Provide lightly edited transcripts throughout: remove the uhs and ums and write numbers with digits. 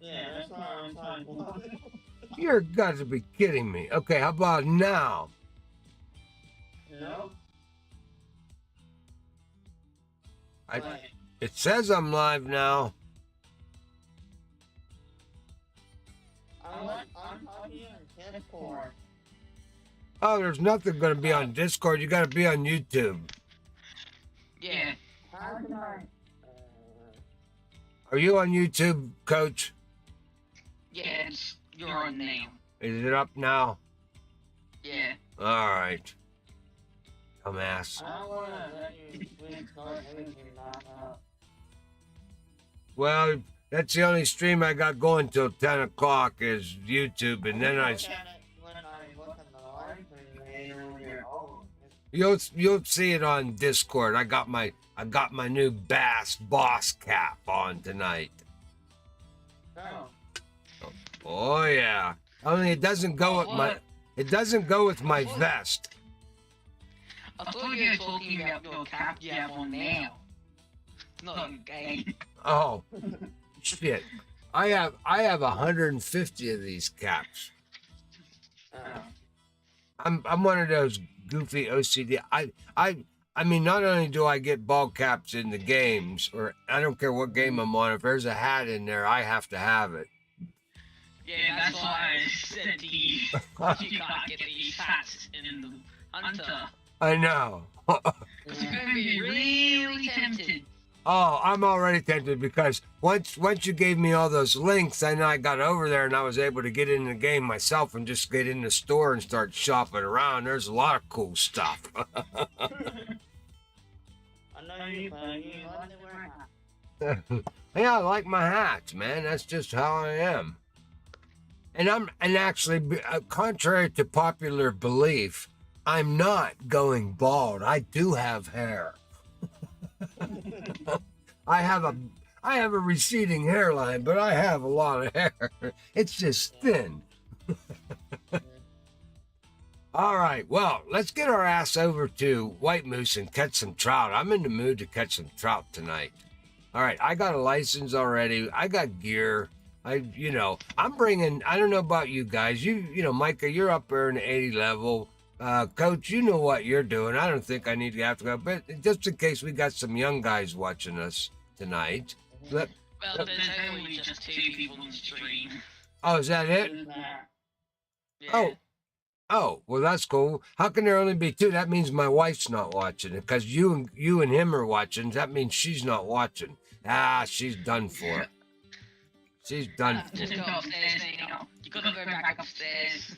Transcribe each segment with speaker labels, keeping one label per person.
Speaker 1: Yeah, that's what I'm trying to.
Speaker 2: You're got to be kidding me. Okay, how about now?
Speaker 1: Nope.
Speaker 2: I,
Speaker 1: Wait.
Speaker 2: it says I'm live now.
Speaker 1: I'm talking on Discord.
Speaker 2: Oh, there's nothing going to be on Discord. You got to be on YouTube.
Speaker 3: Yeah.
Speaker 1: How can I?
Speaker 2: Are you on YouTube, Coach?
Speaker 3: Yeah, you're on now.
Speaker 2: Is it up now?
Speaker 3: Yeah.
Speaker 2: All right. Dumbass.
Speaker 1: I don't want to let you restart everything back up.
Speaker 2: Well, that's the only stream I got going till 10 o'clock is YouTube, and then I.
Speaker 1: Look at it when I look at the live and later when you're old.
Speaker 2: You'll see it on Discord. I got my new Bass Boss cap on tonight.
Speaker 1: Oh.
Speaker 2: Oh yeah. Only it doesn't go with my vest.
Speaker 3: I thought you were talking about your cap you have on now. Not in game.
Speaker 2: Oh shit. I have 150 of these caps.
Speaker 1: Oh.
Speaker 2: I'm one of those goofy OCD. I mean, not only do I get ball caps in the games, or I don't care what game I'm on. If there's a hat in there, I have to have it.
Speaker 3: Yeah, that's why I said to you, you can't get these hats in the Hunter.
Speaker 2: I know.
Speaker 3: Because you're going to be really tempted.
Speaker 2: Oh, I'm already tempted because once you gave me all those links, then I got over there and I was able to get in the game myself and just get in the store and start shopping around. There's a lot of cool stuff.
Speaker 1: I know you, but you want to wear a hat.
Speaker 2: Yeah, I like my hats, man. That's just how I am. And actually, contrary to popular belief, I'm not going bald. I do have hair. I have a receding hairline, but I have a lot of hair. It's just thin. All right, well, let's get our ass over to White Moose and catch some trout. I'm in the mood to catch some trout tonight. All right, I got a license already. I got gear. I'm bringing. I don't know about you guys. Micah, you're up there in the 80 level. Coach, you know what you're doing. I don't think I need to have to go, but just in case we got some young guys watching us tonight.
Speaker 3: Well, there's only just 2 people on the stream.
Speaker 2: Oh, is that it?
Speaker 3: Yeah.
Speaker 2: Oh, well, that's cool. How can there only be 2? That means my wife's not watching it because you and him are watching. That means she's not watching. Ah, she's done for. She's done for.
Speaker 3: Just go upstairs now. You gotta go back upstairs.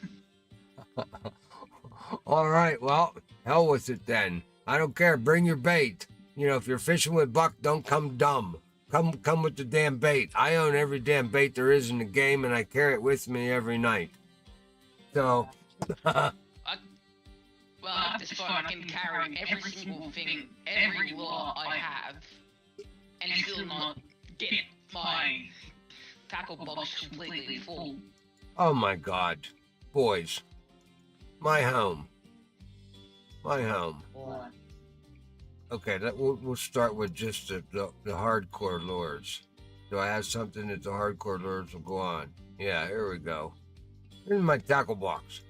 Speaker 2: All right, well, hell with it then. I don't care. Bring your bait. If you're fishing with buck, don't come dumb. Come with the damn bait. I own every damn bait there is in the game, and I carry it with me every night. So.
Speaker 3: Well, at this point, I can carry every single thing, every lure I have, and still not get my tackle box completely full.
Speaker 2: Oh my God, boys, my home.
Speaker 1: What?
Speaker 2: Okay, we'll start with just the hardcore lures. Do I have something that the hardcore lures will go on? Yeah, here we go. Here's my tackle box.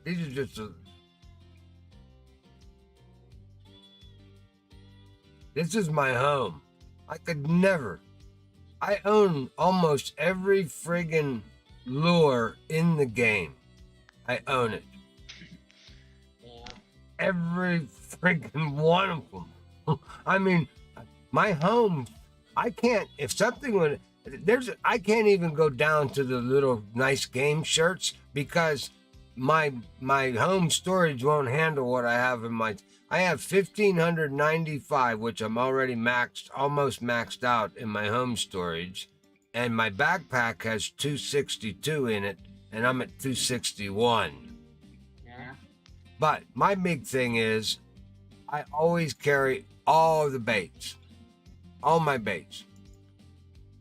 Speaker 2: These are just This is my home. I could never. I own almost every friggin' lure in the game. I own it.
Speaker 1: Yeah.
Speaker 2: Every friggin' one of them. I mean, my home, I can't, if something would, I can't even go down to the little nice game shirts because my home storage won't handle what I have in my, I have 1,595, which I'm already almost maxed out in my home storage. And my backpack has 262 in it, and I'm at 261.
Speaker 1: Yeah.
Speaker 2: But my big thing is I always carry all of the baits, all my baits.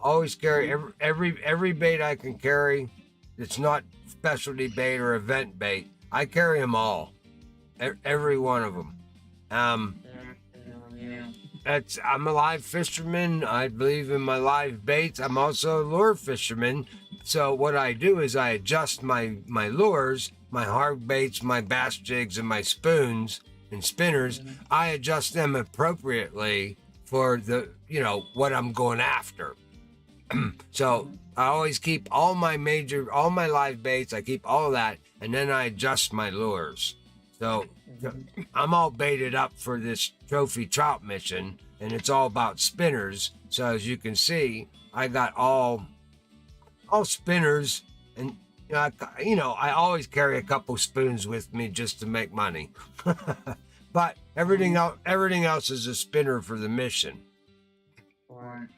Speaker 2: Always carry every bait I can carry. It's not specialty bait or event bait. I carry them all, every one of them.
Speaker 1: Yeah.
Speaker 2: I'm a live fisherman. I believe in my live baits. I'm also a lure fisherman. So what I do is I adjust my lures, my hard baits, my bass jigs, and my spoons and spinners. I adjust them appropriately for the what I'm going after. So I always keep all my live baits. I keep all of that, and then I adjust my lures. So I'm all baited up for this trophy trout mission, and it's all about spinners. So as you can see, I got all spinners, and I always carry a couple spoons with me just to make money. But everything else is a spinner for the mission.
Speaker 1: Right.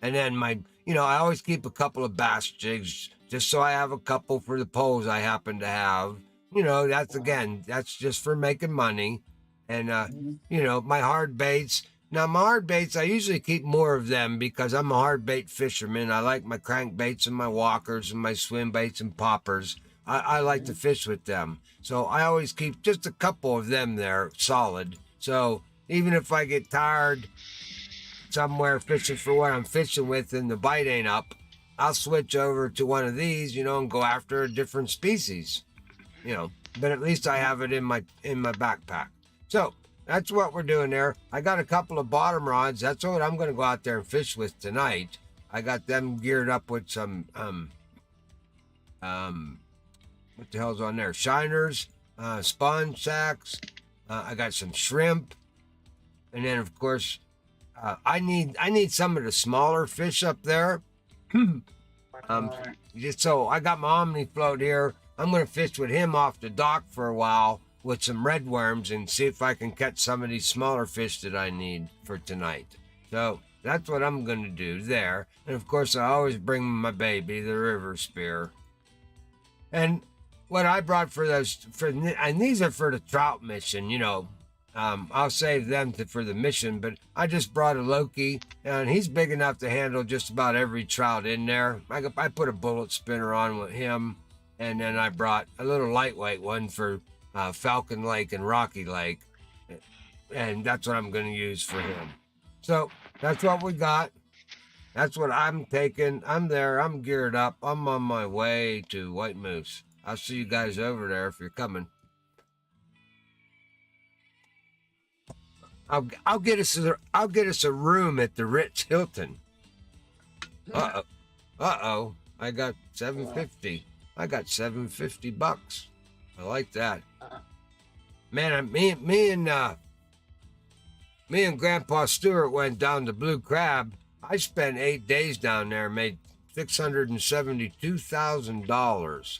Speaker 2: And then I always keep a couple of bass jigs just so I have a couple for the poles I happen to have. That's just for making money. And, my hard baits. Now, my hard baits, I usually keep more of them because I'm a hard bait fisherman. I like my crankbaits and my walkers and my swim baits and poppers. I like to fish with them. So I always keep just a couple of them there solid. So even if I get tired somewhere fishing for what I'm fishing with and the bite ain't up, I'll switch over to one of these, and go after a different species. But at least I have it in my backpack. So that's what we're doing there. I got a couple of bottom rods. That's what I'm going to go out there and fish with tonight. I got them geared up with some what the hell's on there? Shiners, sponge sacks. I got some shrimp, and then of course I need some of the smaller fish up there. Just so I got my Omni float here. I'm going to fish with him off the dock for a while with some red worms and see if I can catch some of these smaller fish that I need for tonight. So that's what I'm going to do there. And of course, I always bring my baby, the river spear. And what I brought and these are for the trout mission, I'll save them for the mission, but I just brought a Loki, and he's big enough to handle just about every trout in there. I put a bullet spinner on with him, and then I brought a little lightweight one for Falcon Lake and Rocky Lake, and that's what I'm going to use for him. So that's what we got. That's what I'm taking. I'm there. I'm geared up. I'm on my way to White Moose. I'll see you guys over there if you're coming. I'll get us a room at the Ritz Hilton. Uh-oh. I got $750. I got $750. I like that. Man, me and Grandpa Stewart went down to Blue Crab. I spent 8 days down there, made $672,000.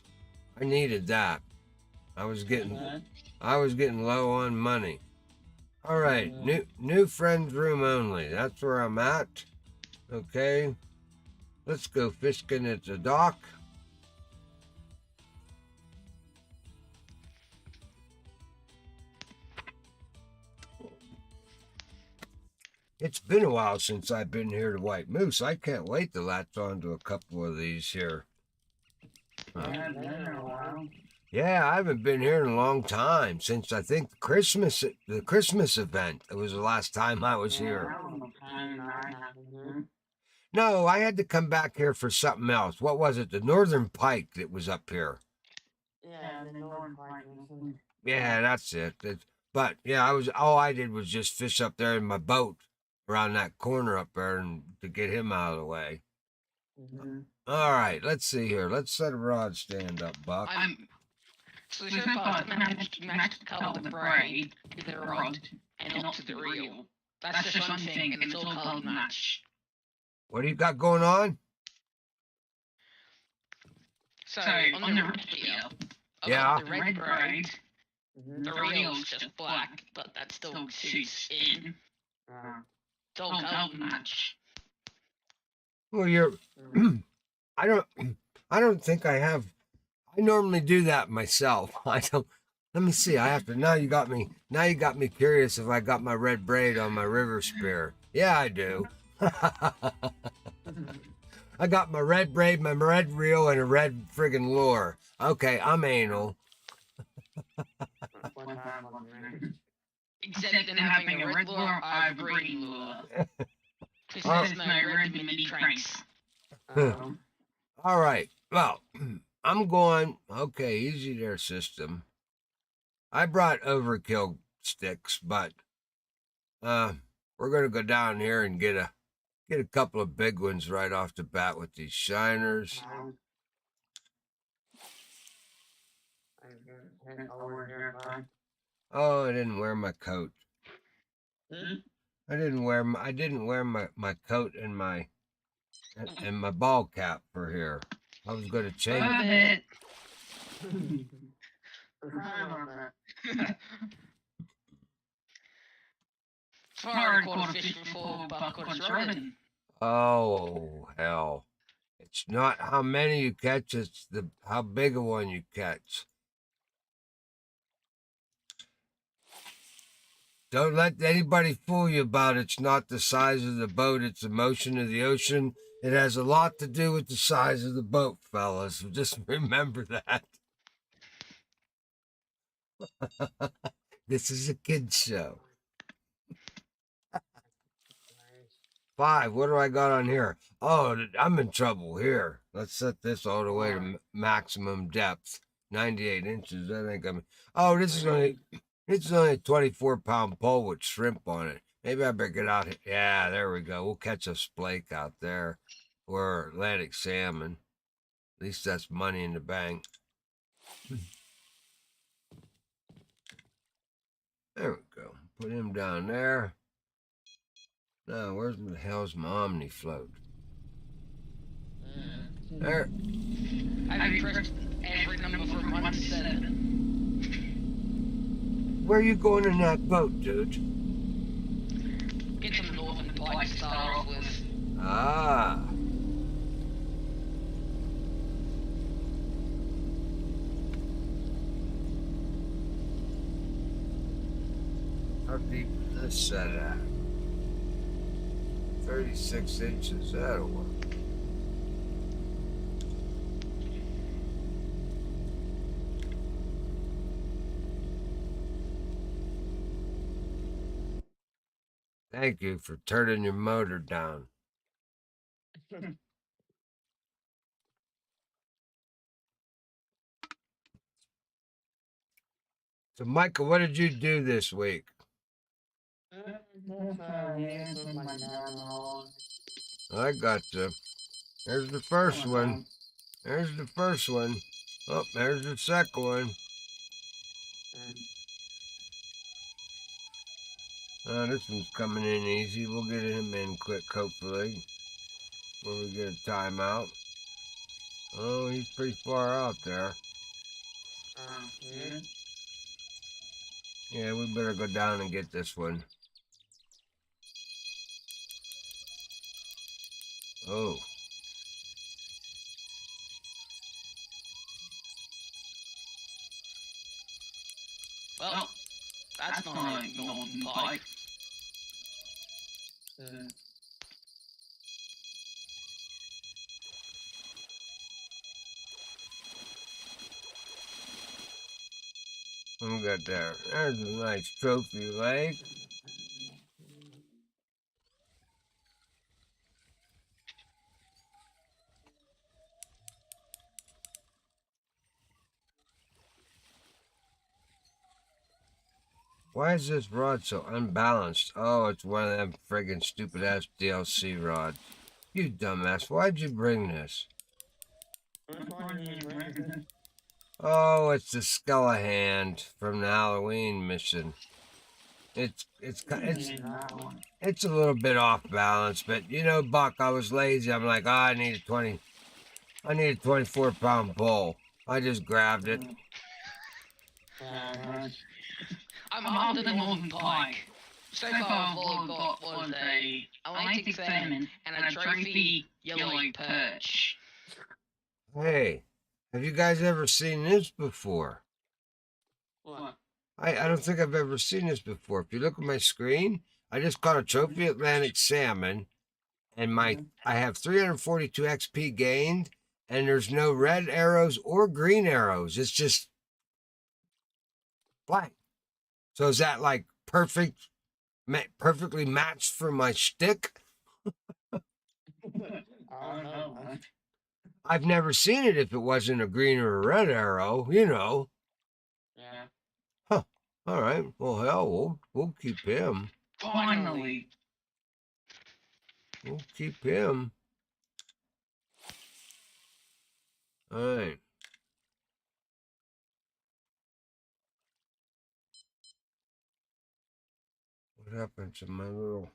Speaker 2: I needed that. I was getting low on money. All right, new friends room only. That's where I'm at. Okay, let's go fishing at the dock. It's been a while since I've been here to White Moose. I can't wait to latch onto a couple of these here. Yeah, I haven't been here in a long time, since I think the Christmas event. It was the last time I was here. No, I had to come back here for something else. What was it? The Northern Pike that was up here.
Speaker 1: Yeah, the Northern Pike.
Speaker 2: Yeah, that's it. But yeah, all I did was just fish up there in my boat around that corner up there and to get him out of the way. All right, let's see here. Let's set a rod stand up, Buck.
Speaker 3: So far, I've managed to color the braid with the rod and not to the reel. That's just one thing, and it's all colored match.
Speaker 2: What do you got going on?
Speaker 3: So on the red reel, I've got the red braid. The reel's just black, but that still suits in. It's all colored match.
Speaker 2: Well, I don't think I have. I normally do that myself. I don't. Let me see. I have to. Now you got me curious if I got my red braid on my river spear. Yeah, I do. I got my red braid, my red reel, and a red friggin' lure. Okay, I'm anal.
Speaker 3: Except in having a red lure, I have a green lure. Because
Speaker 2: Oh.
Speaker 3: there's no red mini cranks.
Speaker 2: All right. Well, I'm going. Okay, easy there, system. I brought overkill sticks, but we're gonna go down here and get a couple of big ones right off the bat with these shiners. Oh, I didn't wear my coat. I didn't wear my coat and my ball cap for here. I was gonna change
Speaker 3: it. Hard caught a fish before, but caught a shredding.
Speaker 2: Oh hell. It's not how many you catch, it's how big a one you catch. Don't let anybody fool you about it's not the size of the boat, it's the motion of the ocean. It has a lot to do with the size of the boat, fellas. Just remember that. This is a kid's show. 5, what do I got on here? Oh, I'm in trouble here. Let's set this all the way to maximum depth. 98 inches, I think oh, this is only a 24-pound pole with shrimp on it. Maybe I better get out here. Yeah, there we go. We'll catch a splake out there or Atlantic salmon. At least that's money in the bank. There we go. Put him down there. Now, where's the hell's my Omni float? There.
Speaker 3: I've pressed every number from 1 to 7.
Speaker 2: Where are you going in that boat, dude?
Speaker 3: Get some northern pike to start off with.
Speaker 2: Ah. How deep is this set at? 36 inches, that'll work. Thank you for turning your motor down. So, Michael, what did you do this week? I got the. There's the first one. There's the first one. Oh, there's the second one. Oh, this one's coming in easy. We'll get him in quick, hopefully. When we get a timeout. Oh, he's pretty far out there. Yeah, we better go down and get this one. Oh.
Speaker 3: Well, that's not a northern pike.
Speaker 2: What we got there? There's a nice trophy leg. Why is this rod so unbalanced? Oh, it's one of them friggin' stupid ass DLC rods. You dumbass, why'd you bring this? Oh, it's the Skellahand from the Halloween mission. It's a little bit off balance, but you know, Buck, I was lazy. I'm like, I need a 24-pound pole. I just grabbed it.
Speaker 3: I'm after the northern pike. So far, all I've got was a Atlantic salmon and a trophy yellow perch.
Speaker 2: Hey, have you guys ever seen this before?
Speaker 1: What?
Speaker 2: I don't think I've ever seen this before. If you look at my screen, I just caught a trophy Atlantic salmon, and I have 342 XP gained, and there's no red arrows or green arrows. It's just blank. So is that like perfectly matched for my stick?
Speaker 1: I don't know, man.
Speaker 2: I've never seen it if it wasn't a green or a red arrow, you know.
Speaker 1: Yeah.
Speaker 2: Huh. All right. Well, hell, we'll keep him.
Speaker 3: Finally.
Speaker 2: We'll keep him. All right. What happened to my little...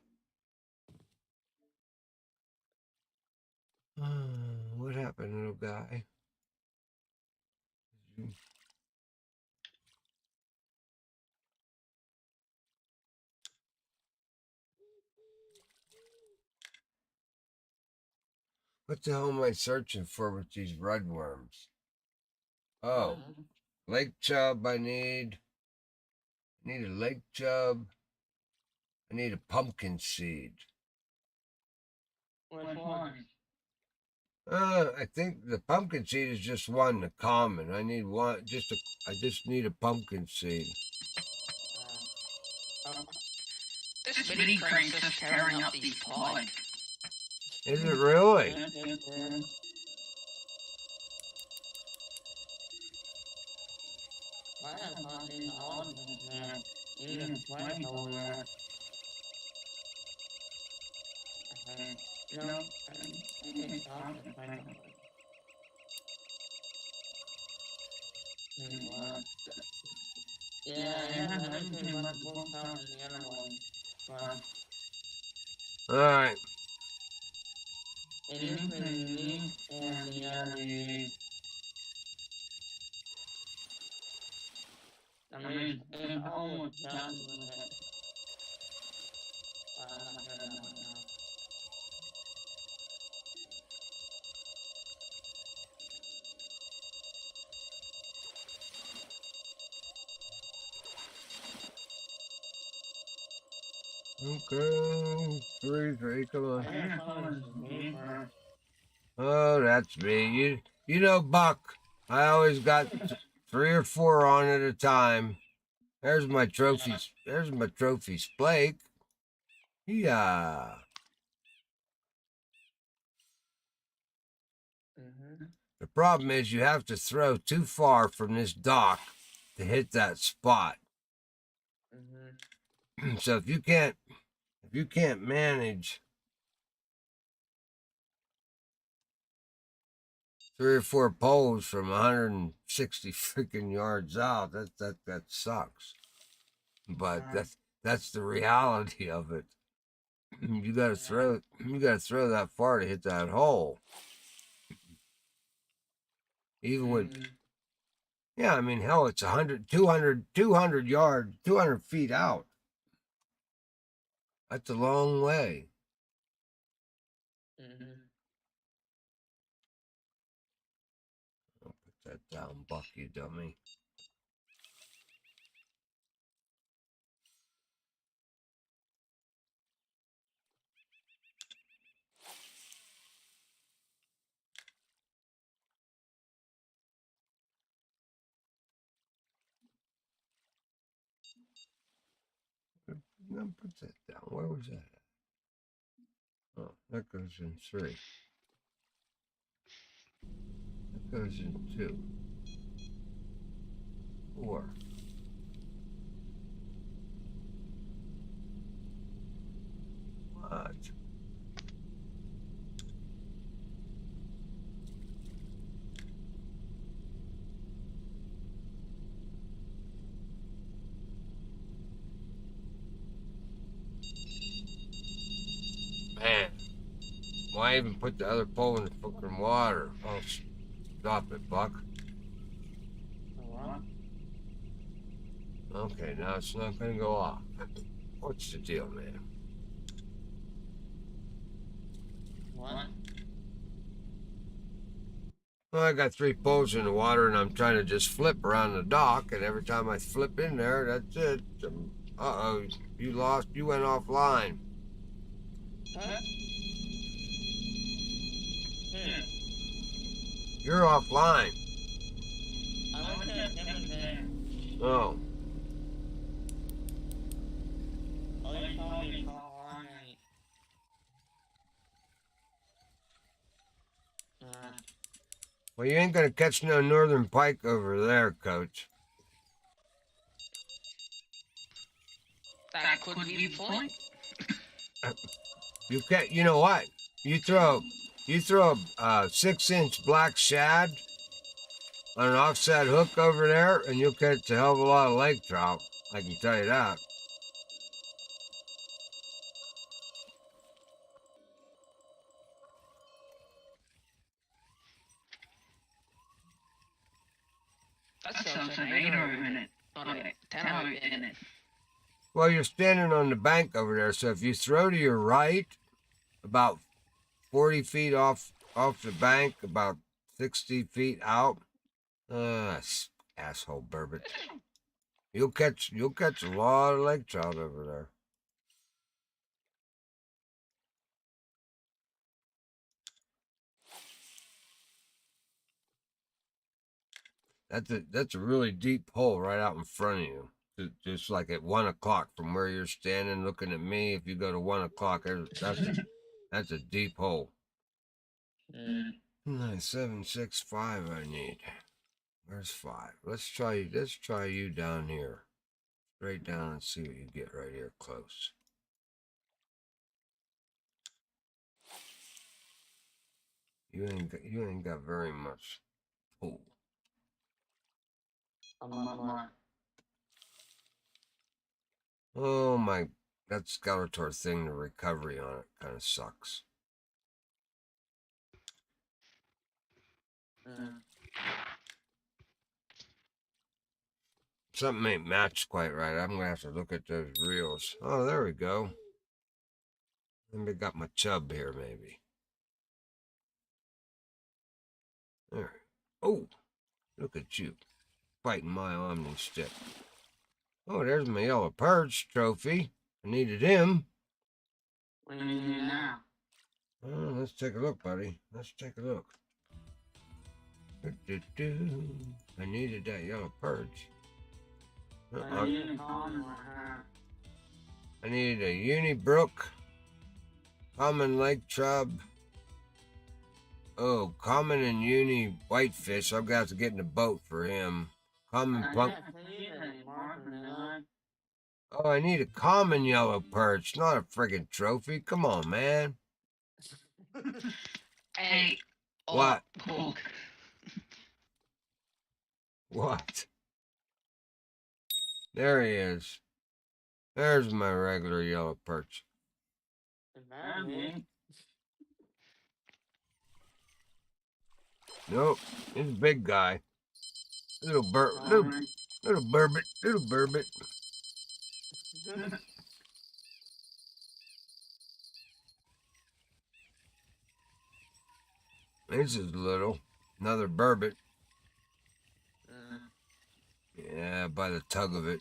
Speaker 2: what happened, little guy? What the hell am I searching for with these red worms? Oh, lake chub I need. I need a lake chub. I need a pumpkin seed.
Speaker 1: Which one?
Speaker 2: I think the pumpkin seed is just one, the common. I need one, I just need a pumpkin seed.
Speaker 3: This mini crane's just tearing up these pod.
Speaker 2: Is it really?
Speaker 1: Why am I talking on man? Even playing over. No, I can't talk and play over. Yeah, I have everything but the book count and the other one. But
Speaker 2: Alright.
Speaker 1: it is really unique and the other I mean, it's almost done with it. I'm not doing that one now.
Speaker 2: Okay. Three, come on.
Speaker 1: I gotta find this paper.
Speaker 2: Oh, that's me. You know, Buck, I always got 3 or 4 on at a time. There's my trophies. There's my trophies, Blake. Yeah. The problem is you have to throw too far from this dock to hit that spot. So if you can't manage 3 or 4 poles from 160 freaking yards out, that sucks. But that's the reality of it. You gotta throw that far to hit that hole. Even with, yeah, I mean, hell, it's 100, 200 yards, 200 feet out. That's a long way. I'll put that down, Buck, you dummy. No, put that down. Where was that at? Oh, that goes in 3. That goes in 2. 4. What? Man, why even put the other pole in the fucking water? Oh, stop it, Buck. Okay, now it's not gonna go off. What's the deal, man?
Speaker 1: What?
Speaker 2: Well, I got 3 poles in the water and I'm trying to just flip around the dock, and every time I flip in there, that's it. Uh-oh, you went offline.
Speaker 1: Huh?
Speaker 2: You're offline.
Speaker 1: I went to a different thing.
Speaker 2: Oh.
Speaker 1: Ôi thôi con. À,
Speaker 2: Well, you ain't gonna catch no northern pike over there, Coach.
Speaker 3: That could be the point.
Speaker 2: You can't. You know what? You throw a 6-inch black shad on an offset hook over there, and you'll catch a hell of a lot of lake trout. I can tell you that.
Speaker 3: That sounds an 8-minute, not a 10-minute.
Speaker 2: Well, you're standing on the bank over there, so if you throw to your right, about 40 feet off the bank, about 60 feet out, asshole burbot. You'll catch a lot of lake trout over there. That's a really deep hole right out in front of you. Just like at 1 o'clock from where you're standing looking at me. If you go to 1 o'clock, that's a deep hole. 9765 I need. Where's 5? Let's try you down here. Straight down and see what you get right here close. You ain't got very much pull. Oh my, that Skeletor thing, the recovery on it kind of sucks. Something ain't matched quite right. I'm gonna have to look at those reels. Oh, there we go. Maybe got my chub here, maybe. There. Oh, look at you, fighting my Omni stick. Oh, there's my yellow perch trophy. I needed him.
Speaker 1: what do you need now?
Speaker 2: Oh, let's take a look, buddy. Let's take a look. I needed that yellow perch.
Speaker 1: I need a con or her.
Speaker 2: I needed a Unibrook, common lake chub. Oh, common and uni whitefish. I'm gonna have to get in the boat for him. Common punk. Oh, I need a common yellow perch, not a friggin' trophy. Come on, man.
Speaker 3: Hey.
Speaker 2: What?
Speaker 3: Pork.
Speaker 2: What? There he is. There's my regular yellow perch. Nope, he's a big guy. Little burbot. This is little. Another burbot. Yeah, by the tug of it.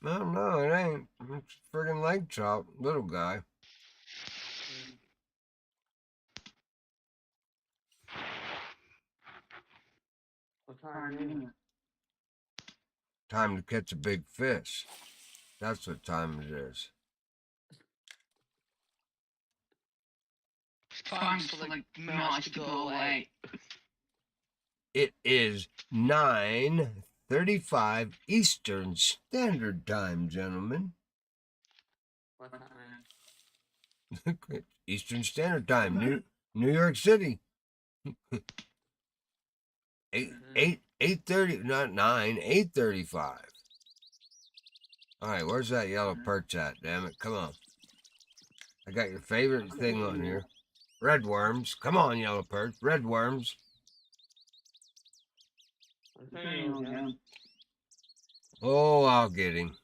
Speaker 2: No, it ain't. It's friggin' lake trout, little guy.
Speaker 1: What time?
Speaker 2: Time to catch a big fish. That's what time it is.
Speaker 3: Time for the noise to go away.
Speaker 2: It is 9:35 Eastern Standard Time, gentlemen.
Speaker 1: What time?
Speaker 2: Eastern Standard Time, New York City. 8:30, not 9, 8:35. All right, where's that yellow perch at? Damn it, come on. I got your favorite thing on here. Red worms. Come on, yellow perch. Red worms. Oh, I'll get him.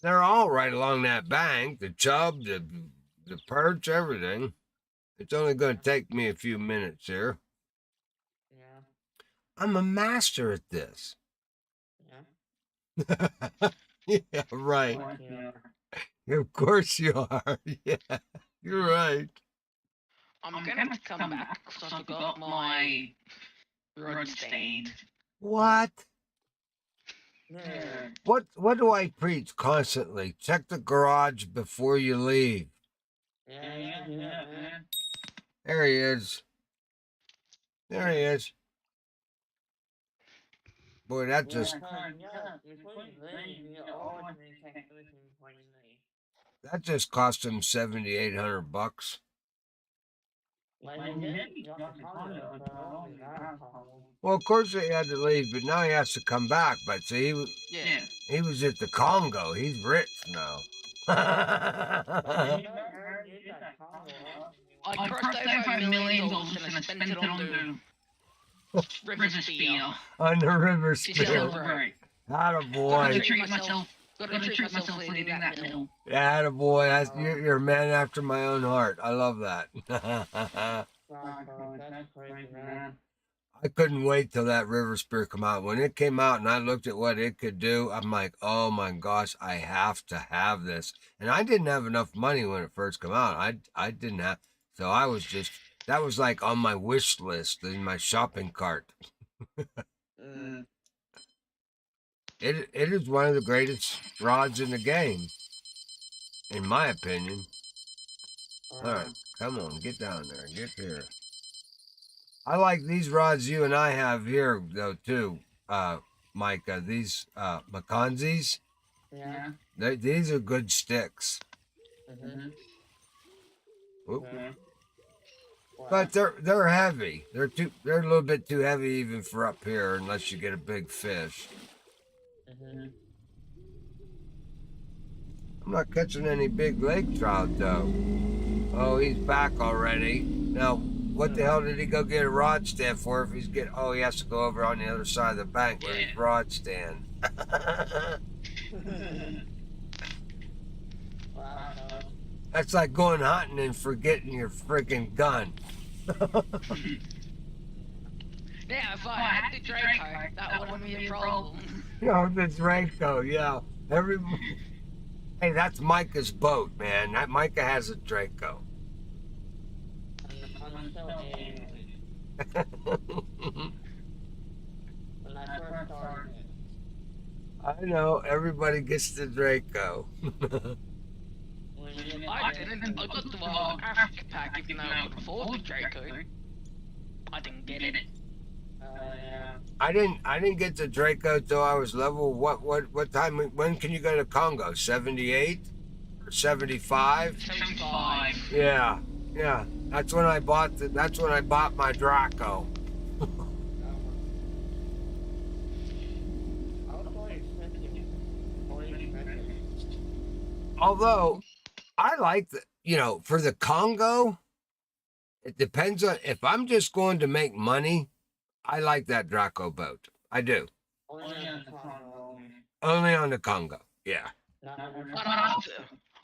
Speaker 2: They're all right along that bank. The chub, the perch, everything. It's only going to take me a few minutes here.
Speaker 1: Yeah.
Speaker 2: I'm a master at this.
Speaker 1: Yeah.
Speaker 2: Yeah, right. Of course you are. Yeah, you're right.
Speaker 3: I'm gonna have to come back because I forgot my rod stand.
Speaker 2: What?
Speaker 1: Yeah.
Speaker 2: What do I preach constantly? Check the garage before you leave.
Speaker 1: Yeah, you can do that, man.
Speaker 2: There he is. There he is. Boy, that
Speaker 1: Yeah,
Speaker 2: just
Speaker 1: son, yeah, before you leave, you always need to check everything before you leave.
Speaker 2: cost him $7,800.
Speaker 1: But he didn't drop the condo, so it won't be that problem.
Speaker 2: Well, of course he had to leave, but now he has to come back. But see,
Speaker 3: Yeah.
Speaker 2: he was at the Congo. He's rich now.
Speaker 1: But you don't ever use that condo often
Speaker 3: I
Speaker 1: anymore.
Speaker 3: crossed over $1 million and I spent it on the river spear.
Speaker 2: On the river
Speaker 3: To
Speaker 2: spill.
Speaker 3: celebrate.
Speaker 2: Attaboy.
Speaker 3: Gotta treat myself for leading that mill.
Speaker 2: Attaboy. You're a man after my own heart. I love that.
Speaker 1: That's crazy, man.
Speaker 2: I couldn't wait till that river spear come out. When it came out and I looked at what it could do, I'm like, oh my gosh, I have to have this. And I didn't have enough money when it first came out. I didn't have, so I was just, that was like on my wish list in my shopping cart. It is one of the greatest rods in the game, in my opinion. All right, come on, get down there, get here. I like these rods you and I have here, though, too, Micah. These Makanzis.
Speaker 1: Yeah.
Speaker 2: These are good sticks. Oop. But they're heavy. They're a little bit too heavy even for up here, unless you get a big fish. I'm not catching any big lake trout though. Oh, he's back already. Now, what the hell did he go get a rod stand for if he's getting... Oh, he has to go over on the other side of the bank where his rod stand. That's like going hunting and forgetting your freaking gun.
Speaker 3: Yeah, if I had the Draco, that wouldn't be a problem.
Speaker 2: No, the Draco, yeah. Hey, that's Micah's boat, man. That Micah has a Draco.
Speaker 1: I'm still in. When I first started.
Speaker 2: I know, everybody gets the Draco.
Speaker 3: I didn't. I got the Wild Africa pack even though I could afford the Draco. I didn't get it.
Speaker 1: Yeah.
Speaker 2: I didn't get the Draco till I was level what time, when can you go to Congo? 78 or 75?
Speaker 3: 75.
Speaker 2: Yeah. That's when I bought my Draco. Although I like for the Congo, it depends on if I'm just going to make money. I like that Draco boat. I do. Only on the Congo. Yeah.
Speaker 3: But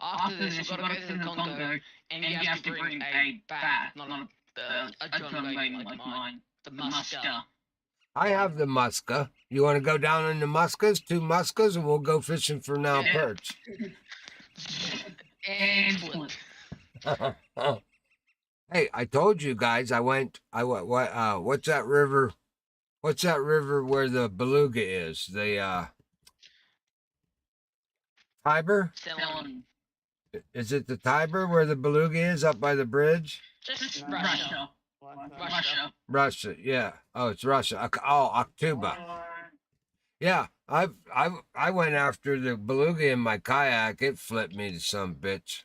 Speaker 3: after this, you've got to go to the Congo, and you have to bring a bat, not a drum game like mine. The Muska.
Speaker 2: I have the Muska. You want to go down in the Muskas, 2 Muskas, and we'll go fishing for now perch.
Speaker 3: Excellent.
Speaker 2: Hey, I told you guys what's that river? What's that river where the beluga is? The Tiber?
Speaker 3: Selling.
Speaker 2: Is it the Tiber where the beluga is up by the bridge?
Speaker 3: Just Russia.
Speaker 2: Russia, yeah. Oh, it's Russia. Oh, October. Yeah, I went after the beluga in my kayak. It flipped me to some bitch.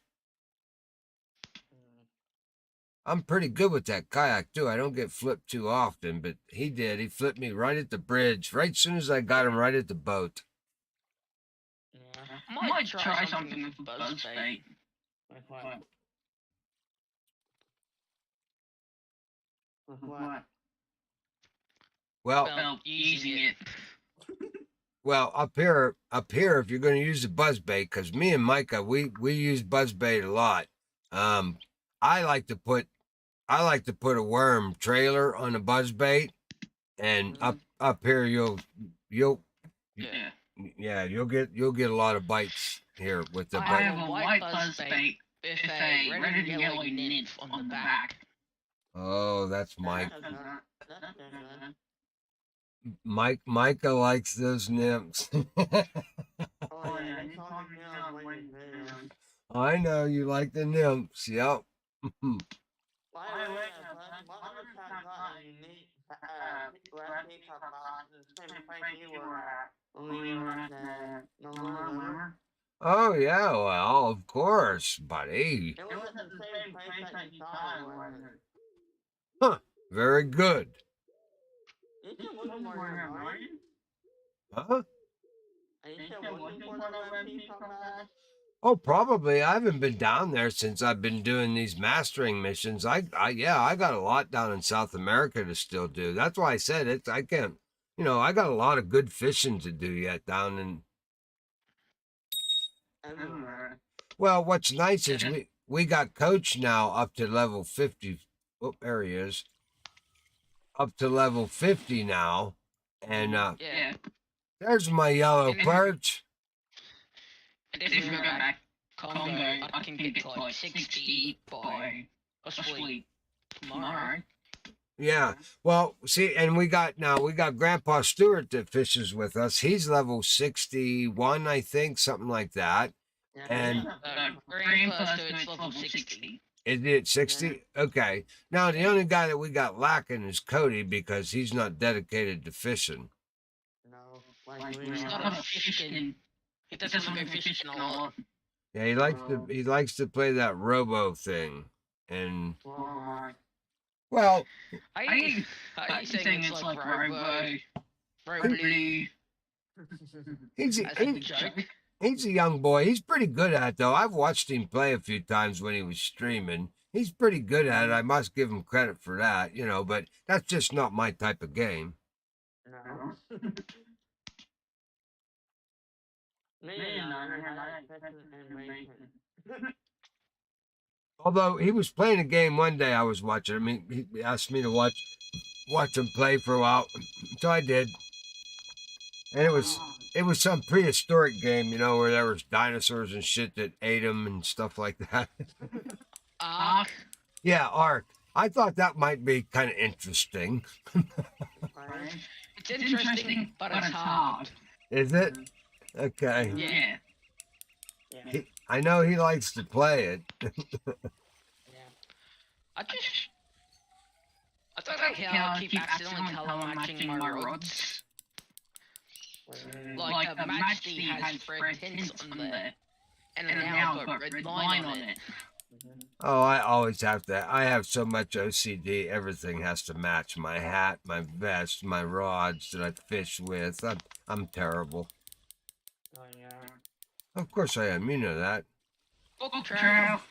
Speaker 2: I'm pretty good with that kayak too. I don't get flipped too often, but he did. He flipped me right at the bridge, right as soon as I got him right at the boat.
Speaker 3: I might try something with buzzbait.
Speaker 1: What?
Speaker 2: Well,
Speaker 3: using it.
Speaker 2: Well, up here, if you're going to use the buzzbait, because me and Micah, we use buzzbait a lot. I like to put a worm trailer on a buzzbait, and up here you'll Yeah, you'll get a lot of bites here with the
Speaker 3: I
Speaker 2: bite.
Speaker 3: have a white buzz bait with a red and yellow nymph on the back.
Speaker 2: Oh, that's Mike.
Speaker 1: That's good. That's good.
Speaker 2: Micah likes those nymphs.
Speaker 1: Oh yeah, you told me to on one of your videos.
Speaker 2: I know you like the nymphs. Yep.
Speaker 1: By the way, what other cat got a unique red peacock box in the same place you were at when we were at the Luna?
Speaker 2: Oh yeah, well, of course, buddy.
Speaker 1: It was at the same place that you thought it was.
Speaker 2: Huh. Very good.
Speaker 1: You still looking for your Martin?
Speaker 2: Huh?
Speaker 1: Are you still looking for the red peacock box?
Speaker 2: Oh, probably. I haven't been down there since I've been doing these mastering missions. Yeah, I got a lot down in South America to still do. That's why I said it. I can't, I got a lot of good fishing to do yet down in.
Speaker 1: Everywhere.
Speaker 2: Well, what's nice is we got Coach now up to level 50. Oh, there he is. Up to level 50 now, and
Speaker 3: Yeah.
Speaker 2: there's my yellow perch.
Speaker 3: And if you go back Congo, I can get to like 60 by possibly tomorrow.
Speaker 2: Yeah. Well, see, and we got Grandpa Stewart that fishes with us. He's level 61, I think, something like that.
Speaker 1: Yeah,
Speaker 2: And
Speaker 3: Grandpa's doing level 60.
Speaker 2: is it 60? Okay. Now the only guy that we got lacking is Cody because he's not dedicated to fishing.
Speaker 1: no, like we
Speaker 3: He's not a Fishkin. He doesn't go fishing a lot.
Speaker 2: Yeah, he likes to play that robo thing. And well,
Speaker 3: How you saying it's like Robo?
Speaker 2: he's
Speaker 3: As a joke.
Speaker 2: He's a young boy. He's pretty good at it, though. I've watched him play a few times when he was streaming. He's pretty good at it. I must give him credit for that, but that's just not my type of game.
Speaker 1: No. Me and I like fishing and racing.
Speaker 2: Although he was playing a game one day I was watching. I mean, he asked me to watch him play for a while, so I did. And it was some prehistoric game, where there was dinosaurs and shit that ate him and stuff like that.
Speaker 3: Ark.
Speaker 2: Yeah, Ark. I thought that might be kind of interesting.
Speaker 3: It's interesting, but it's hard.
Speaker 2: Is it? Okay.
Speaker 3: Yeah.
Speaker 2: I know he likes to play it.
Speaker 3: I don't like how I keep accidentally color matching my rods. Like a matchstick has red tints on there, and now I've got red line on it.
Speaker 2: Oh, I always have to. I have so much OCD. Everything has to match. My hat, my vest, my rods that I fish with. I'm terrible.
Speaker 1: Oh yeah.
Speaker 2: Of course I am. You know that.
Speaker 3: Book trail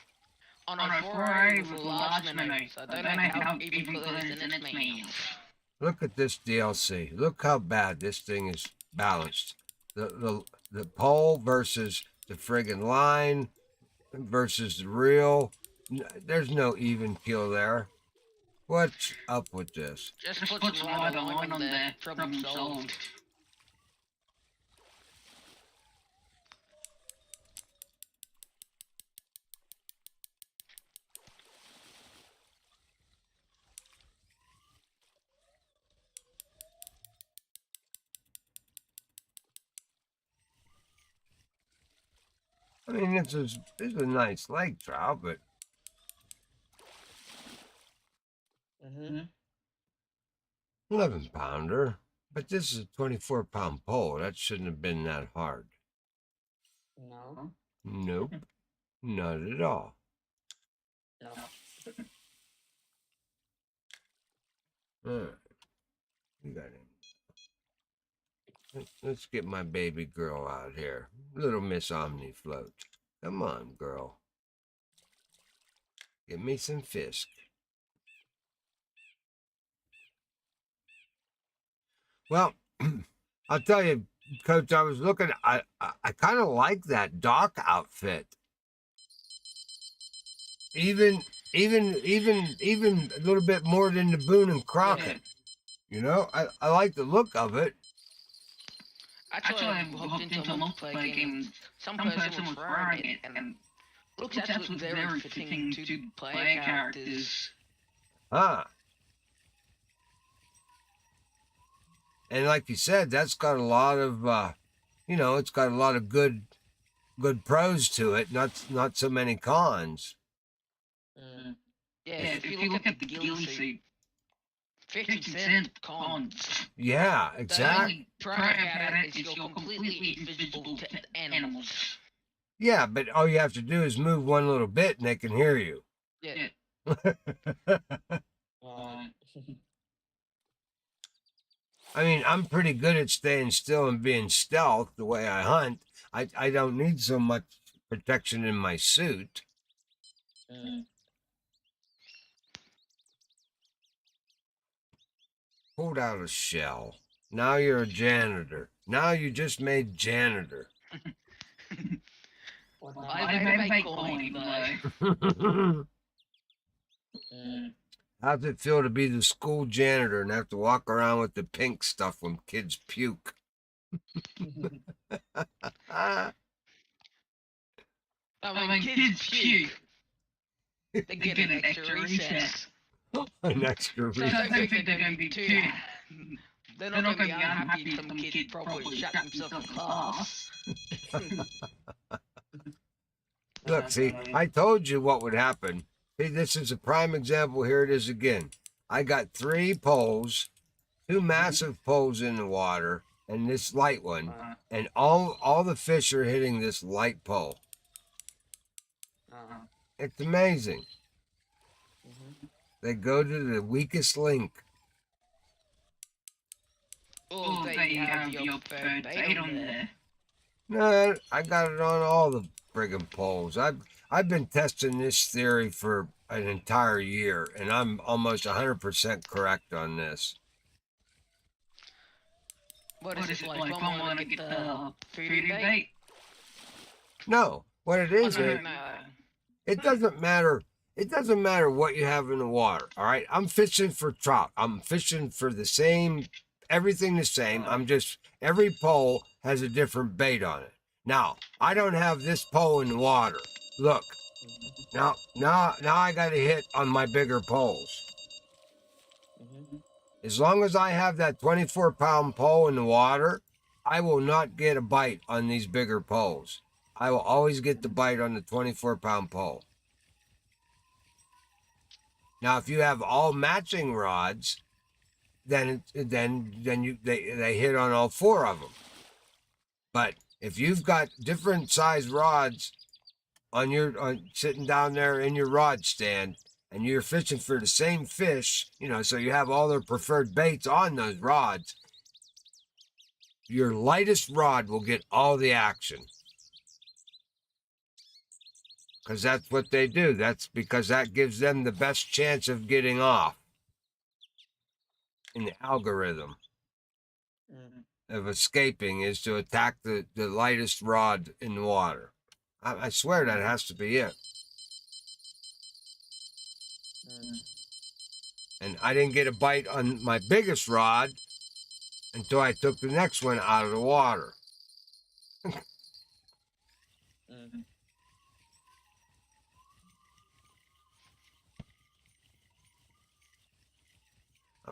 Speaker 3: on a foray with a large minnow, so I don't know how even put this in its mouth.
Speaker 2: Look at this DLC. Look how bad this thing is balanced. The pole versus the friggin' line versus the reel. There's no even keel there. What's up with this?
Speaker 3: Just put some rod line on there, problem solved.
Speaker 2: I mean, it's a nice lake trout, but 11-pounder. But this is a 24-pound pole. That shouldn't have been that hard.
Speaker 1: No.
Speaker 2: Nope. Not at all.
Speaker 1: No.
Speaker 2: All right. We got him. Let's get my baby girl out here. Little Miss Omni Float. Come on, girl. Give me some fish. Well, I'll tell you, Coach, I was looking, I kind of like that dock outfit. Even a little bit more than the Boone and Crockett. I like the look of it.
Speaker 3: Actually, I've hooked into a multiplayer game, and some person was wearing it, and looks actually very fitting to player characters.
Speaker 2: Huh. And like you said, that's got a lot of, it's got a lot of good pros to it. Not so many cons.
Speaker 3: Yeah, if you look at the guild, say 50% cons.
Speaker 2: Yeah,
Speaker 3: The
Speaker 2: exactly.
Speaker 3: only pro about it is you're completely invisible to animals.
Speaker 2: Yeah, but all you have to do is move one little bit and they can hear you.
Speaker 3: Yeah.
Speaker 2: I mean, I'm pretty good at staying still and being stealth the way I hunt. I don't need so much protection in my suit. Pulled out a shell. Now you're a janitor. Now you just made janitor.
Speaker 3: I made a coin though.
Speaker 2: How's it feel to be the school janitor and have to walk around with the pink stuff when kids puke?
Speaker 3: When kids puke, they get an extra recess.
Speaker 2: An extra
Speaker 3: So
Speaker 2: recess.
Speaker 3: I don't think they're going to be too. They're not going to be unhappy if some kid probably shut himself in class.
Speaker 2: Look, see, I told you what would happen. See, this is a prime example. Here it is again. I got 3 poles, 2 massive poles in the water, and this light one, and all the fish are hitting this light pole. It's amazing. They go to the weakest link.
Speaker 3: Oh, there you have your third bait on there.
Speaker 2: No, I got it on all the friggin' poles. I've been testing this theory for an entire year, and I'm almost 100% correct on this.
Speaker 3: What is it like? One want to get the foodie bait?
Speaker 2: No, what it is,
Speaker 3: No.
Speaker 2: it doesn't matter. It doesn't matter what you have in the water. All right, I'm fishing for trout. I'm fishing for the same, everything the same. I'm just every pole has a different bait on it. Now I don't have this pole in the water. Look, now I got to hit on my bigger poles. As long as I have that 24-pound pole in the water, I will not get a bite on these bigger poles. I will always get the bite on the 24-pound pole. Now, if you have all matching rods, then they hit on all 4 of them. But if you've got different size rods on sitting down there in your rod stand, and you're fishing for the same fish, so you have all their preferred baits on those rods, your lightest rod will get all the action. Because that's what they do. That's because that gives them the best chance of getting off in the algorithm of escaping is to attack the lightest rod in the water. I swear that has to be it. And I didn't get a bite on my biggest rod until I took the next one out of the water.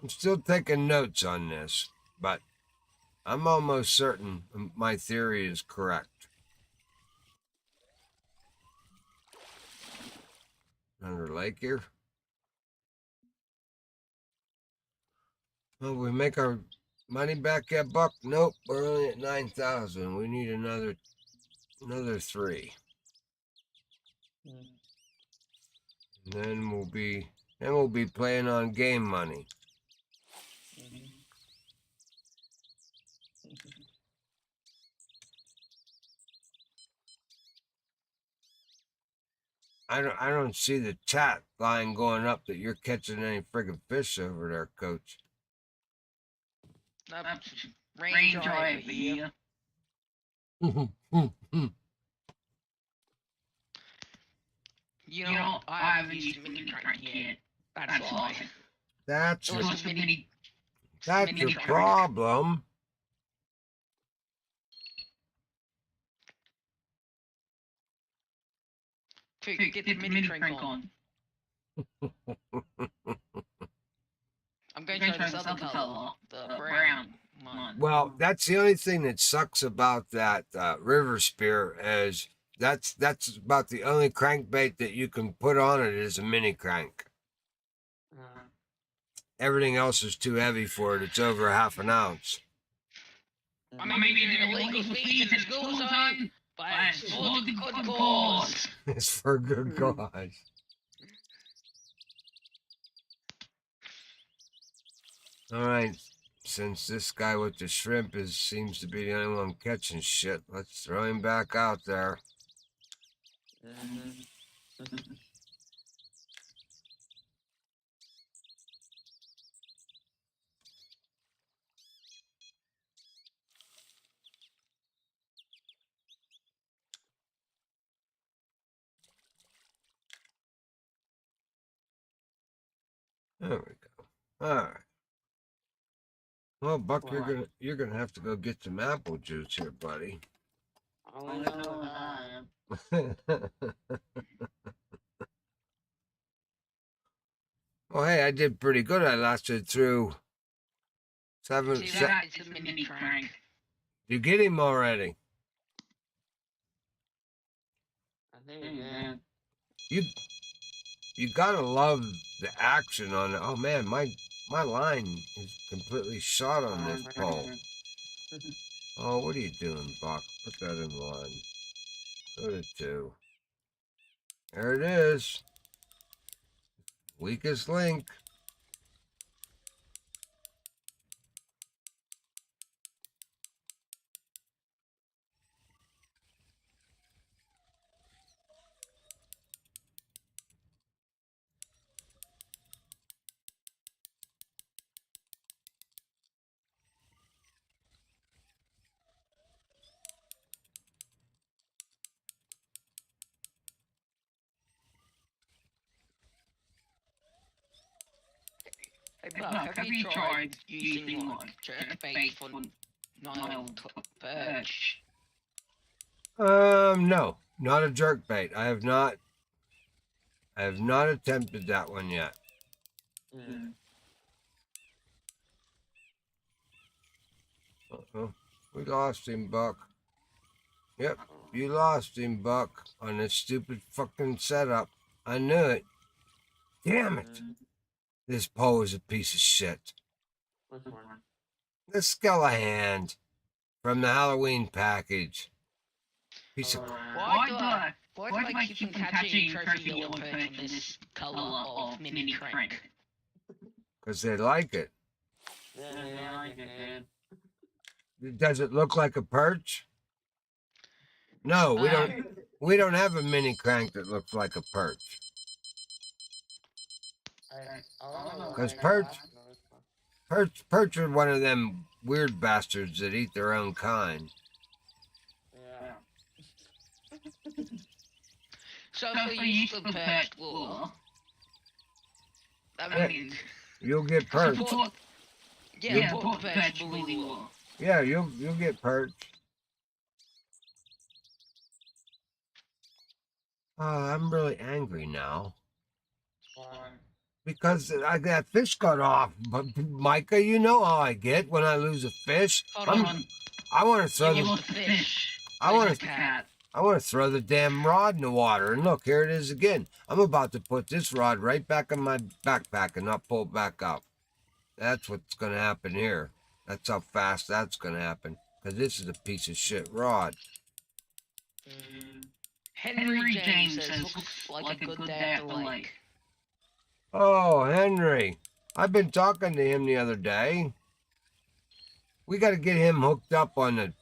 Speaker 2: I'm still taking notes on this, but I'm almost certain my theory is correct. Another lake here. Well, we make our money back yet, Buck? Nope, we're only at 9,000. We need another 3. And then we'll be playing on game money. I don't see the chat line going up that you're catching any friggin' fish over there, Coach.
Speaker 3: Range over here. I haven't used a mini crank yet. That's why.
Speaker 2: That's
Speaker 3: It was a mini
Speaker 2: your problem.
Speaker 3: Quick, get the mini crank on. I'm going to try this other color, the brown one.
Speaker 2: Well, that's the only thing that sucks about that river spear is that's about the only crankbait that you can put on it is a mini crank. Everything else is too heavy for it. It's over a half an ounce.
Speaker 3: I may be doing illegal speeds in the school zone, but it's for the good cause.
Speaker 2: It's for a good cause. All right. Since this guy with the shrimp seems to be the only one catching shit, let's throw him back out there. There we go. All right. Well, Buck, you're gonna have to go get some apple juice here, buddy.
Speaker 1: I know what I am.
Speaker 2: Oh, hey, I did pretty good. I lasted through seven.
Speaker 3: See, that is a mini crank.
Speaker 2: You get him already.
Speaker 1: I think you did.
Speaker 2: You gotta love the action on it. Oh man, my line is completely shot on this pole. Oh, what are you doing, Buck? Put that in line. Go to 2. There it is. Weakest link.
Speaker 3: Hey, Buck, have you tried using like jerkbait for Nile perch?
Speaker 2: No, not a jerk bait. I have not attempted that one yet. We lost him, Buck. Yep, you lost him, Buck, on this stupid fucking setup. I knew it. Damn it. This pole is a piece of shit.
Speaker 1: Which one?
Speaker 2: The Skellahand from the Halloween package. Piece of
Speaker 3: Why do I keep on catching trophy yellow perch in this color of mini crank?
Speaker 2: because they like it.
Speaker 1: Yeah, they like it, dude.
Speaker 2: Does it look like a perch? No, we don't. We don't have a mini crank that looks like a perch. Because perch are one of them weird bastards that eat their own kind.
Speaker 1: Yeah.
Speaker 3: So if we use the perch lure, I mean,
Speaker 2: You'll get perch.
Speaker 3: Yeah, put the perch lure.
Speaker 2: Yeah, you'll get perch. I'm really angry now.
Speaker 1: Why?
Speaker 2: Because that fish got off. But Micah, you know how I get when I lose a fish.
Speaker 3: Hold on.
Speaker 2: I want to throw
Speaker 3: You
Speaker 2: the
Speaker 3: lost the fish.
Speaker 2: I want
Speaker 3: Where's
Speaker 2: to
Speaker 3: the cat?
Speaker 2: I want to throw the damn rod in the water. And look, here it is again. I'm about to put this rod right back in my backpack and not pull it back up. That's what's going to happen here. That's how fast that's going to happen. Because this is a piece of shit rod.
Speaker 3: Henry James says looks like a good day at the lake.
Speaker 2: Oh, Henry. I've been talking to him the other day. We got to get him hooked up on the...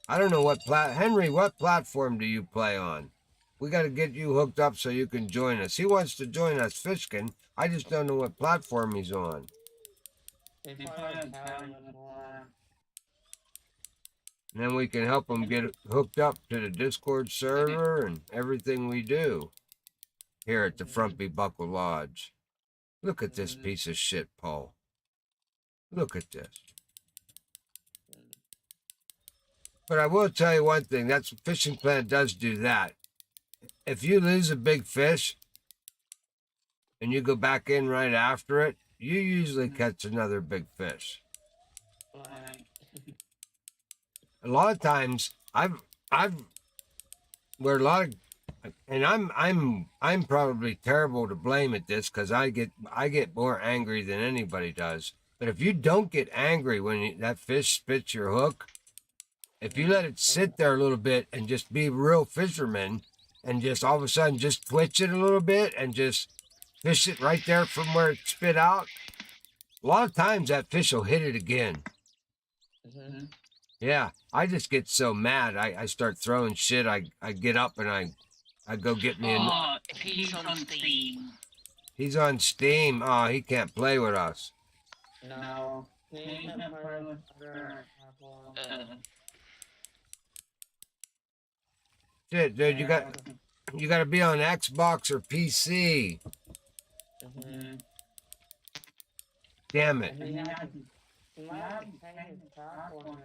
Speaker 2: I don't know what Henry, what platform do you play on? We got to get you hooked up so you can join us. He wants to join us, Fishkin. I just don't know what platform he's on.
Speaker 1: And
Speaker 2: then we can help him get hooked up to the Discord server and everything we do here at the Frumpy Buckle Lodge. Look at this piece of shit, Paul. Look at this. But I will tell you one thing. That's Fishing Planet does do that. if you lose a big fish and you go back in right after it, you usually catch another big fish.
Speaker 1: Right.
Speaker 2: A lot of times, I've where a lot of, and I'm probably terrible to blame at this because I get more angry than anybody does. But if you don't get angry when that fish spits your hook, if you let it sit there a little bit and just be a real fisherman, and just all of a sudden just twitch it a little bit and just fish it right there from where it spit out, a lot of times that fish will hit it again.
Speaker 1: Mhm.
Speaker 2: Yeah, I just get so mad. I start throwing shit. I get up and I go get me a.
Speaker 3: Oh, if he's on Steam.
Speaker 2: He's on Steam. Oh, he can't play with us.
Speaker 1: No. He can play with other platforms.
Speaker 2: Shit, dude, you got to be on Xbox or PC.
Speaker 1: Mhm.
Speaker 2: Damn it.
Speaker 1: And he might have to change his platform.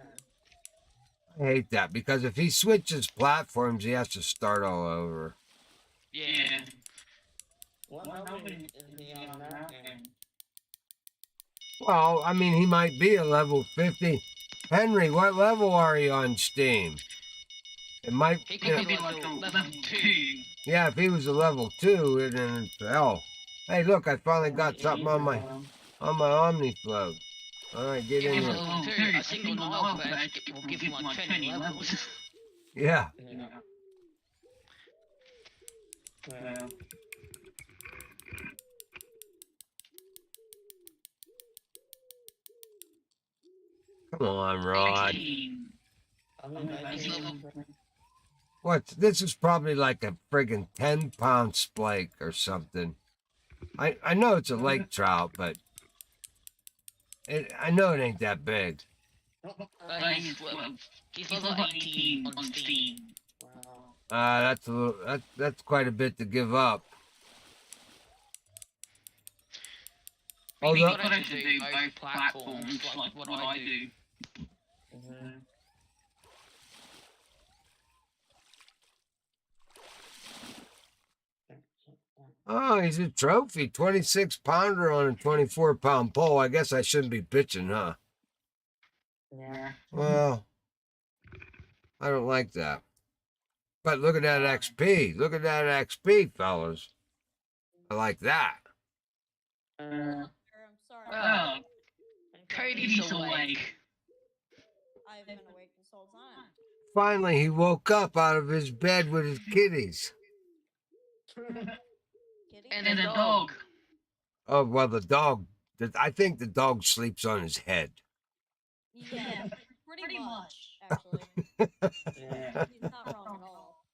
Speaker 2: I hate that because if he switches platforms, he has to start all over.
Speaker 3: Yeah.
Speaker 1: What level is he on that game?
Speaker 2: Well, I mean, he might be a level 50. Henry, what level are you on Steam? It might.
Speaker 3: He could be like a level 2.
Speaker 2: Yeah, if he was a level 2, then hell. Hey, look, I finally got something on my OmniFloat. All right, get
Speaker 3: If
Speaker 2: in
Speaker 3: he's
Speaker 2: here.
Speaker 3: level 2, a single Nile quest will give him like 20 levels.
Speaker 2: Yeah.
Speaker 1: Yeah. Well.
Speaker 2: Come on, Rod.
Speaker 3: 18. He's level.
Speaker 2: What? This is probably like a friggin' 10-pound splake or something. I know it's a lake trout, but I know it ain't that big.
Speaker 3: He's level 18 on Steam.
Speaker 1: Wow.
Speaker 2: That's quite a bit to give up.
Speaker 3: Maybe
Speaker 2: Although-
Speaker 3: you got to do both platforms, like what I do.
Speaker 1: Mhm.
Speaker 2: Oh, he's a trophy, 26-pounder on a 24-pound pole. I guess I shouldn't be pitching, huh?
Speaker 1: Yeah.
Speaker 2: Well, I don't like that. But look at that XP. Look at that XP, fellas. I like that.
Speaker 4: I'm sorry.
Speaker 3: Oh, Cody's awake.
Speaker 4: I've been awake this whole time.
Speaker 2: Finally, he woke up out of his bed with his kitties.
Speaker 4: Kitty?
Speaker 3: And a dog.
Speaker 2: Oh, well, the dog, I think the dog sleeps on his head.
Speaker 4: Yeah, pretty much, actually.
Speaker 1: Yeah.
Speaker 4: He's not wrong at all.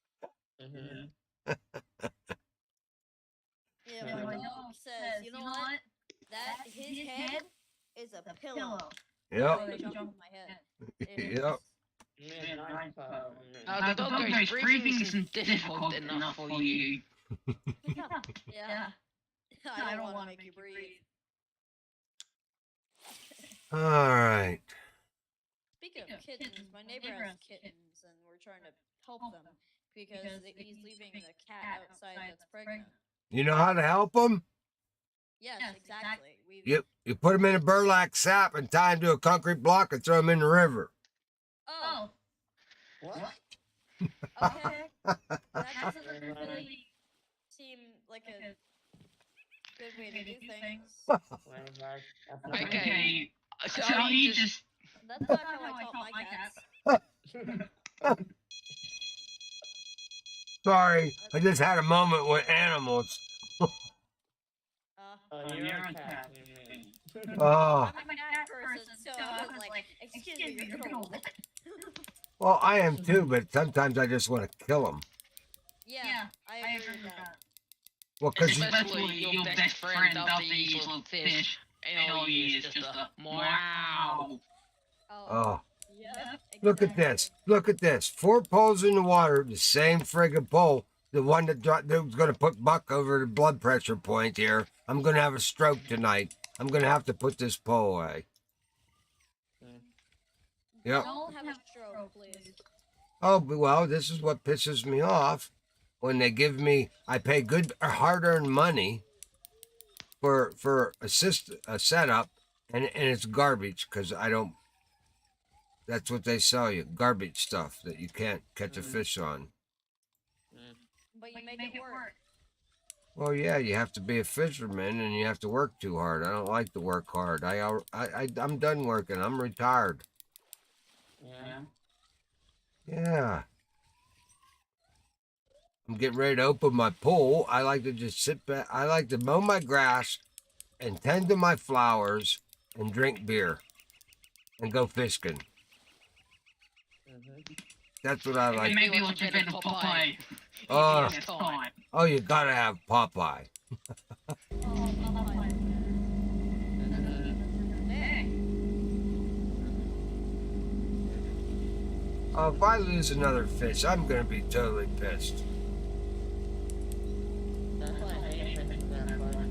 Speaker 1: Mhm.
Speaker 4: Yeah, my dog says, you know what? That his head is a pillow.
Speaker 2: Yep.
Speaker 4: So they jump on my head. It is.
Speaker 2: Yep.
Speaker 1: Yeah, nice phone.
Speaker 3: The dog goes, breathing isn't difficult enough for you.
Speaker 4: Yeah. I don't want to make you breathe.
Speaker 2: All right.
Speaker 4: Speaking of kittens, my neighbor has kittens, and we're trying to help them because he's leaving the cat outside that's pregnant.
Speaker 2: You know how to help them?
Speaker 4: Yes, exactly.
Speaker 2: You put them in a burlap sack and tie them to a concrete block and throw them in the river.
Speaker 4: Oh,
Speaker 1: What?
Speaker 4: okay. That doesn't really seem like a good way to do things.
Speaker 3: Okay, so you just...
Speaker 4: That's not how I taught my cats.
Speaker 2: Sorry, I just had a moment with animals.
Speaker 1: Oh, you're a cat.
Speaker 2: Oh,
Speaker 4: I'm a cat person, so I was like, excuse me, you're gonna hold it.
Speaker 2: well, I am too, but sometimes I just want to kill them.
Speaker 4: Yeah, I agree with that.
Speaker 2: Well, because
Speaker 3: Especially your best friend after you eat little fish, and all you is just a wow.
Speaker 2: oh,
Speaker 4: Yeah.
Speaker 2: look at this. Look at this. 4 poles in the water, the same friggin' pole. The one that was going to put Buck over the blood pressure point here. I'm going to have a stroke tonight. I'm going to have to put this pole away. Yep.
Speaker 4: Don't have a stroke, please.
Speaker 2: Oh, well, this is what pisses me off. when they give me, I pay good hard-earned money for a setup, and it's garbage because I don't. That's what they sell you, garbage stuff that you can't catch a fish on.
Speaker 4: But you make it work.
Speaker 2: Well, yeah, you have to be a fisherman and you have to work too hard. I don't like to work hard. I'm done working. I'm retired.
Speaker 1: Yeah.
Speaker 2: Yeah. I'm getting ready to open my pool. I like to just sit back. I like to mow my grass and tend to my flowers and drink beer and go fishing. That's what I like.
Speaker 3: And maybe watch a bit of Popeye.
Speaker 2: Oh,
Speaker 3: Yes, time.
Speaker 2: oh, you gotta have Popeye. Oh, if I lose another fish, I'm gonna be totally pissed.
Speaker 1: That's why I hate fishing that far.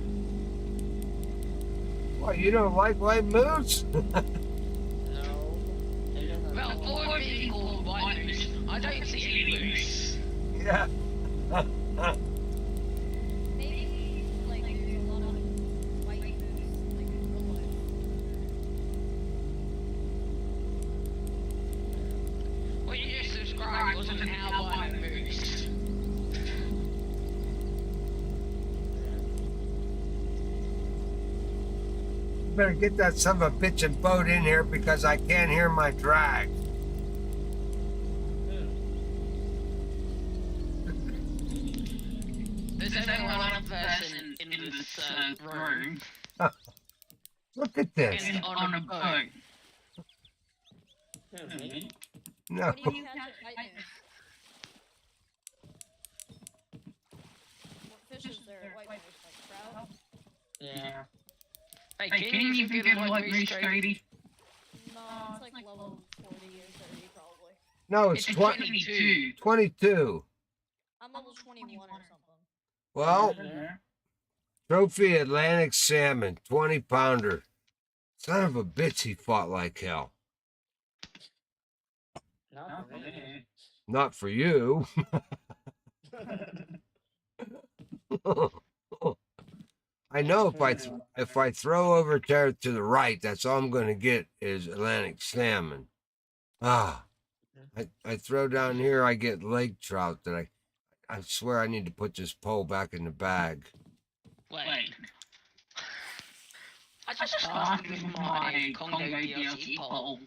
Speaker 2: What, you don't like white moose?
Speaker 1: No. It doesn't
Speaker 3: Well,
Speaker 1: know.
Speaker 3: for being called white moose, I don't see any moose.
Speaker 2: Yeah.
Speaker 4: Maybe like there's a lot of white moose, like in real life.
Speaker 3: What you just described wasn't how white moose.
Speaker 2: Better get that son of a bitchin' boat in here because I can't hear my drag.
Speaker 3: There's only one person in this room
Speaker 2: Look at this.
Speaker 3: and on a boat.
Speaker 1: Me?
Speaker 2: No.
Speaker 4: What do you catch at white moose? What fish is there at white moose? Like trout?
Speaker 1: Yeah.
Speaker 3: Hey, can you even get a white moose, Cody?
Speaker 4: No, it's like level 40 or 30 probably.
Speaker 2: No,
Speaker 3: It's
Speaker 2: it's
Speaker 3: 22.
Speaker 2: 22.
Speaker 4: I'm level 21 or something.
Speaker 2: Well,
Speaker 1: Yeah.
Speaker 2: trophy Atlantic salmon, 20-pounder. Son of a bitch, he fought like hell.
Speaker 1: Not for me.
Speaker 2: Not for you. I know if I throw over there to the right, that's all I'm going to get is Atlantic salmon. Ah, I throw down here, I get lake trout that I swear I need to put this pole back in the bag.
Speaker 3: Wait. I just started with my Congo DLC poll.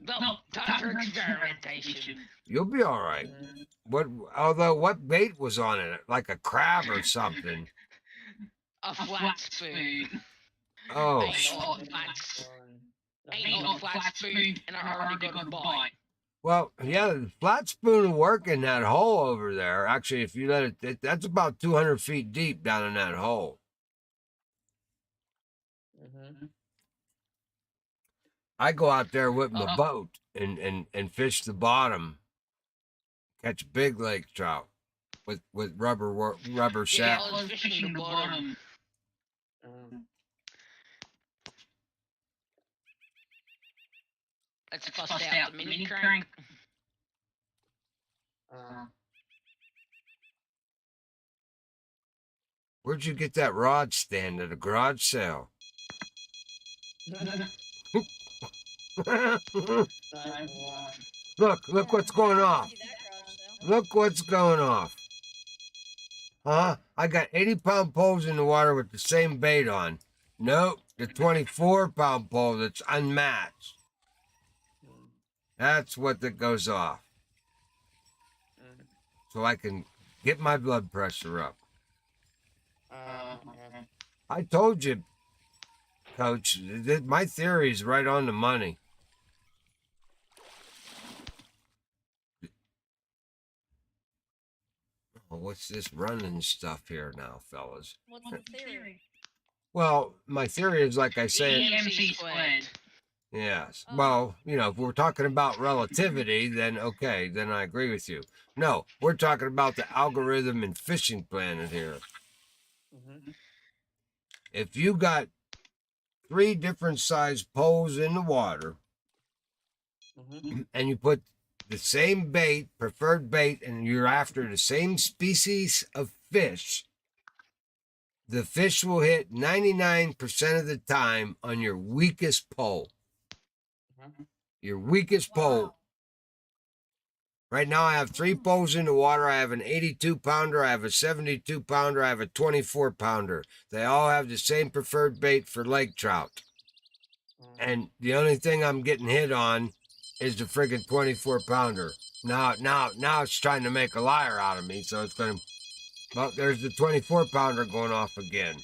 Speaker 3: Well, time for experimentation.
Speaker 2: You'll be all right. What bait was on it? Like a crab or something?
Speaker 3: A flat spoon.
Speaker 2: Oh,
Speaker 3: Ain't not a flat spoon, and I already got a bite.
Speaker 2: well, yeah, the flat spoon will work in that hole over there. Actually, if you let it, that's about 200 feet deep down in that hole. I go out there with my boat and fish the bottom, catch big lake trout with rubber
Speaker 3: Yeah,
Speaker 2: shad.
Speaker 3: I was fishing the bottom. Let's bust out the mini crank.
Speaker 2: Where'd you get that rod stand at a garage sale? Look what's going off.
Speaker 4: See that garage sale?
Speaker 2: Look what's going off. Huh? I got 80-pound poles in the water with the same bait on. Nope, the 24-pound pole that's unmatched. That's what that goes off. So I can get my blood pressure up. I told you, Coach, my theory is right on the money. Oh, what's this running stuff here now, fellas?
Speaker 4: What's the theory?
Speaker 2: Well, my theory is like I say.
Speaker 3: EMC squared.
Speaker 2: Yes.
Speaker 4: Oh.
Speaker 2: Well, if we're talking about relativity, then okay, then I agree with you. No, we're talking about the algorithm and fishing planet here. If you got 3 different size poles in the water and you put the same bait, preferred bait, and you're after the same species of fish, the fish will hit 99% of the time on your weakest pole. Your weakest pole. Right now, I have 3 poles in the water. I have an 82-pounder, I have a 72-pounder, I have a 24-pounder. They all have the same preferred bait for lake trout. And the only thing I'm getting hit on is the friggin' 24-pounder. Now it's trying to make a liar out of me, so it's going to... Well, there's the 24-pounder going off again.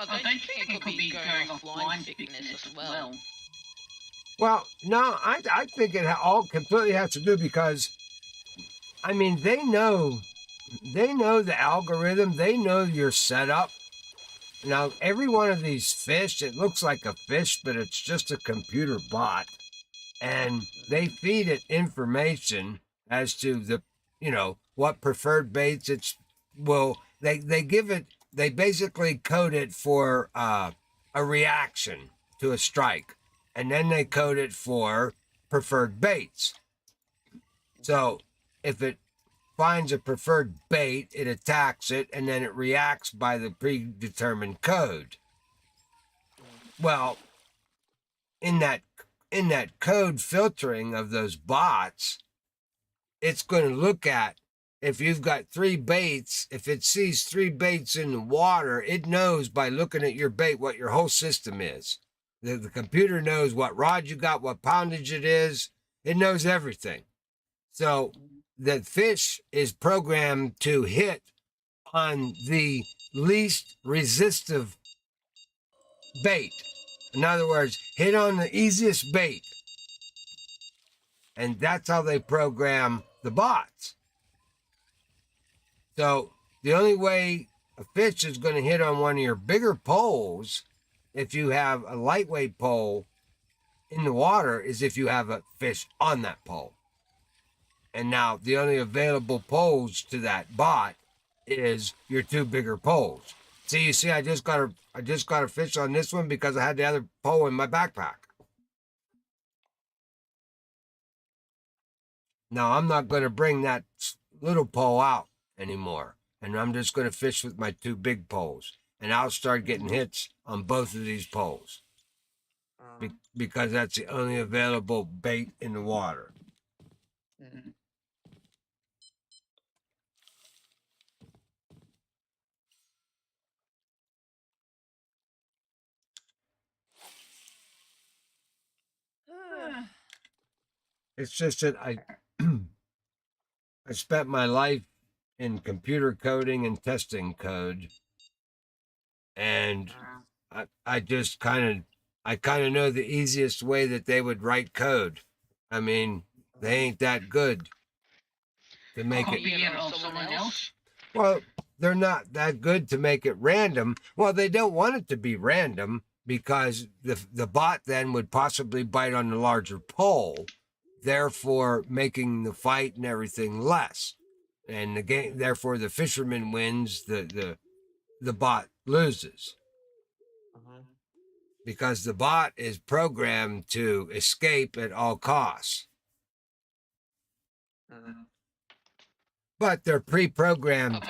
Speaker 3: Oh, don't you think it could be going off line thickness as well?
Speaker 2: Well, no, I think it all completely has to do because, I mean, they know the algorithm, they know your setup. Now, every one of these fish, it looks like a fish, but it's just a computer bot. And they feed it information as to the, what preferred baits they basically code it for a reaction to a strike. And then they code it for preferred baits. So if it finds a preferred bait, it attacks it, and then it reacts by the predetermined code. Well, in that code filtering of those bots, it's going to look at if you've got 3 baits, if it sees 3 baits in the water, it knows by looking at your bait what your whole system is. The computer knows what rod you got, what poundage it is. It knows everything. So the fish is programmed to hit on the least resistive bait. In other words, hit on the easiest bait. And that's how they program the bots. So the only way a fish is going to hit on one of your bigger poles, if you have a lightweight pole in the water, is if you have a fish on that pole. And now the only available poles to that bot is your 2 bigger poles. See, you see, I just got a fish on this one because I had the other pole in my backpack. Now I'm not going to bring that little pole out anymore. And I'm just going to fish with my 2 big poles. And I'll start getting hits on both of these poles. Because that's the only available bait in the water. It's just that I spent my life in computer coding and testing code, and I just kind of know the easiest way that they would write code. I mean, they ain't that good to make it.
Speaker 3: Someone else?
Speaker 2: Well, they're not that good to make it random. Well, they don't want it to be random because the bot then would possibly bite on the larger pole, therefore making the fight and everything less. And the game, therefore, the fisherman wins, the bot loses. Because the bot is programmed to escape at all costs. But they're pre-programmed.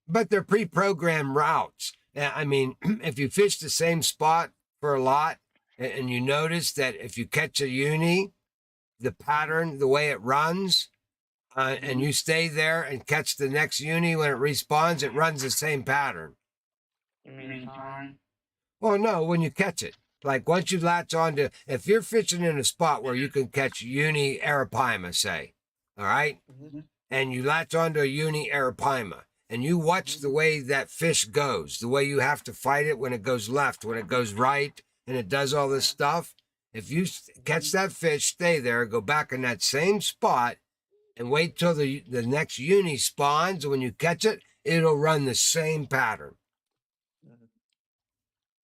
Speaker 2: But they're pre-programmed routes. I mean, if you fish the same spot for a lot, and you notice that if you catch a uni, the pattern, the way it runs, and you stay there and catch the next uni when it respawns, it runs the same pattern.
Speaker 1: You mean time?
Speaker 2: Well, no, when you catch it. Like once you latch onto, if you're fishing in a spot where you can catch uni arapaima, say, all right? And you latch onto a uni arapaima, and you watch the way that fish goes, the way you have to fight it when it goes left, when it goes right, and it does all this stuff. If you catch that fish, stay there, go back in that same spot, and wait till the next uni spawns. When you catch it, it'll run the same pattern.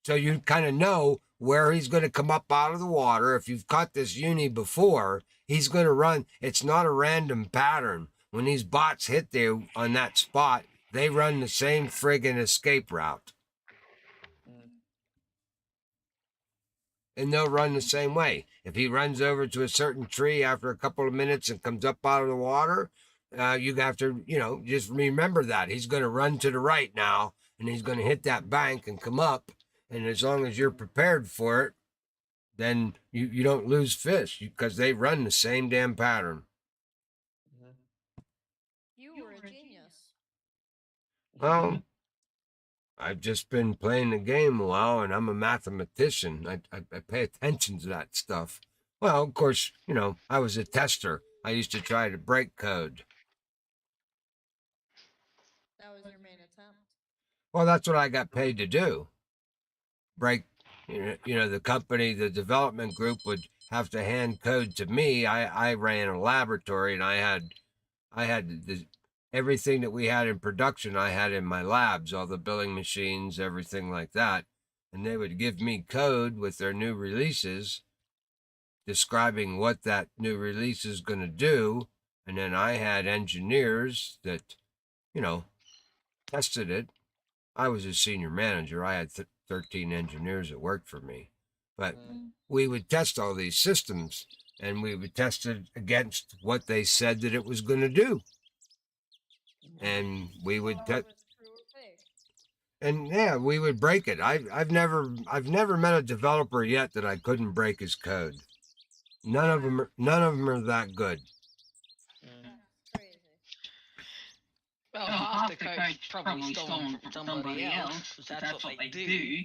Speaker 2: So you kind of know where he's going to come up out of the water. If you've caught this uni before, he's going to run. It's not a random pattern. When these bots hit there on that spot, they run the same friggin' escape route. and they'll run the same way. If he runs over to a certain tree after a couple of minutes and comes up out of the water, you have to, just remember that he's going to run to the right now, and he's going to hit that bank and come up. And as long as you're prepared for it, then you don't lose fish because they run the same damn pattern.
Speaker 4: You were a genius.
Speaker 2: Well, I've just been playing the game a while, and I'm a mathematician. I pay attention to that stuff. Well, of course, I was a tester. I used to try to break code.
Speaker 4: That was your main attempt.
Speaker 2: Well, that's what I got paid to do. Break, the company, the development group would have to hand code to me. I ran a laboratory, and I had everything that we had in production. I had in my labs, all the billing machines, everything like that, and they would give me code with their new releases, describing what that new release is going to do, and then I had engineers that, tested it. I was a senior manager. I had 13 engineers that worked for me. But we would test all these systems, and we would test it against what they said that it was going to do. And we would we would break it. I've never met a developer yet that I couldn't break his code. None of them are that good.
Speaker 4: Crazy.
Speaker 3: Well, half the code's probably stolen from somebody else, because that's what they do.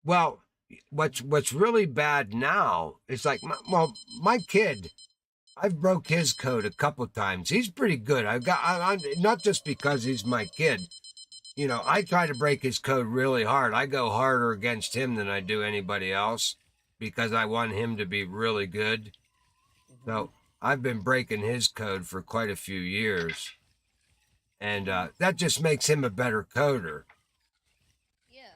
Speaker 2: Well, what's really bad now is like, my kid, I've broke his code a couple times. He's pretty good. I not just because he's my kid. I try to break his code really hard. I go harder against him than I do anybody else because I want him to be really good. So I've been breaking his code for quite a few years. And that just makes him a better coder.
Speaker 4: Yeah.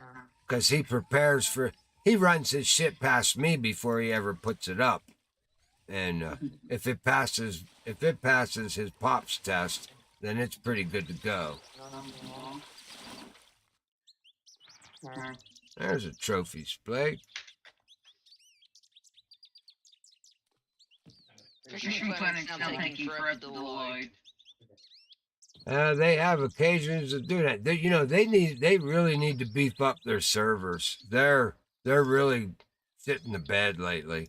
Speaker 2: Because he runs his shit past me before he ever puts it up. And if it passes his pops test, then it's pretty good to go. There's a trophy splake.
Speaker 3: Fishing planet's now taking forever to load.
Speaker 2: They have occasions to do that. They really need to beef up their servers. They're really sitting the bed lately.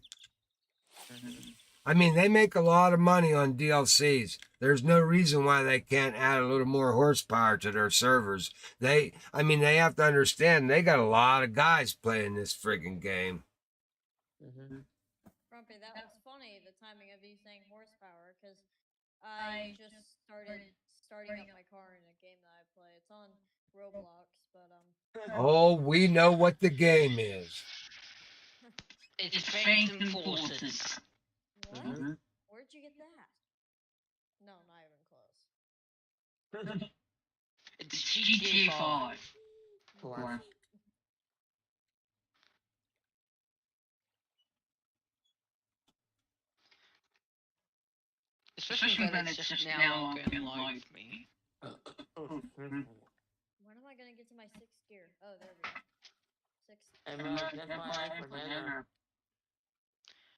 Speaker 2: I mean, they make a lot of money on DLCs. There's no reason why they can't add a little more horsepower to their servers. They have to understand they got a lot of guys playing this friggin' game.
Speaker 4: Grumpy, that was funny, the timing of you saying horsepower, because I just starting up my car in a game that I play. It's on Roblox, but
Speaker 2: Oh, we know what the game is.
Speaker 3: It's Phantom Forces.
Speaker 4: What? Where'd you get that? No, not even close.
Speaker 3: It's GTA 5.
Speaker 1: Wow.
Speaker 3: Especially when it's just now going live with me.
Speaker 4: When am I gonna get to my 6th gear? Oh, there we go. 6th.
Speaker 1: That's what I ate for dinner.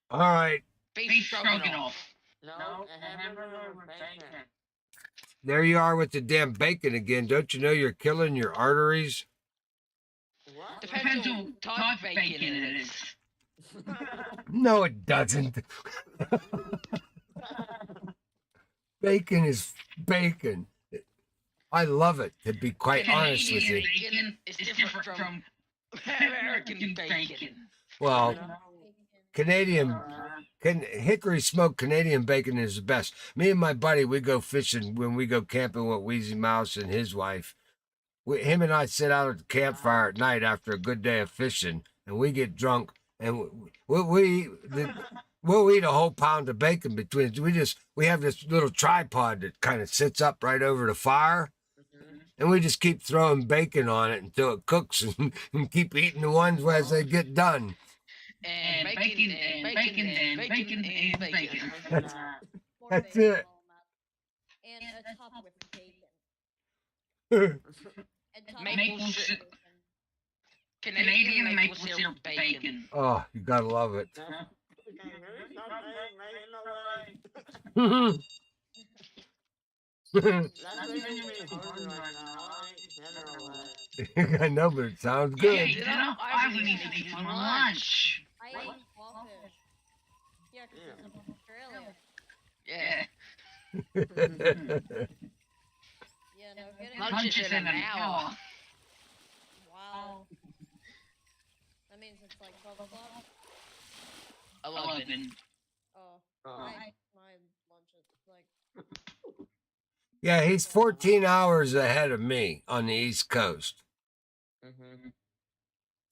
Speaker 2: All right.
Speaker 3: Beef stroganoff.
Speaker 1: No, a hamburger with bacon.
Speaker 2: There you are with the damn bacon again. Don't you know you're killing your arteries?
Speaker 1: What?
Speaker 3: Depends on what type of bacon it is.
Speaker 2: No, it doesn't. Bacon is bacon. I love it, to be quite honest with you.
Speaker 3: Bacon is different from American bacon.
Speaker 2: Well, hickory smoked Canadian bacon is the best. Me and my buddy, we go fishing when we go camping with Wheezy Mouse and his wife. Him and I sit out at the campfire at night after a good day of fishing, and we get drunk, and we'll eat a whole pound of bacon between us. We have this little tripod that kind of sits up right over the fire, and we just keep throwing bacon on it until it cooks, and keep eating the ones as they get done.
Speaker 3: And bacon, and bacon, and bacon, and bacon.
Speaker 2: That's it.
Speaker 4: And a top with bacon. And top
Speaker 3: Maple
Speaker 4: with
Speaker 3: syrup. Canadian maple syrup bacon.
Speaker 2: Oh, you gotta love it.
Speaker 1: That's can you stop saying making away? That's making me hungry right now. I ain't dinner away.
Speaker 2: I know, but it sounds
Speaker 3: Yeah,
Speaker 2: good.
Speaker 3: dinner. I haven't even eaten for lunch.
Speaker 4: I ate crawfish. Yeah, because I'm from Australia.
Speaker 3: Yeah.
Speaker 4: Yeah, no kidding.
Speaker 3: Lunch is in an hour.
Speaker 4: Wow. That means it's like 12 o'clock.
Speaker 3: 11.
Speaker 4: Oh,
Speaker 1: Oh.
Speaker 4: my lunch is like.
Speaker 2: Yeah, he's 14 hours ahead of me on the East Coast.
Speaker 1: Mm-hmm.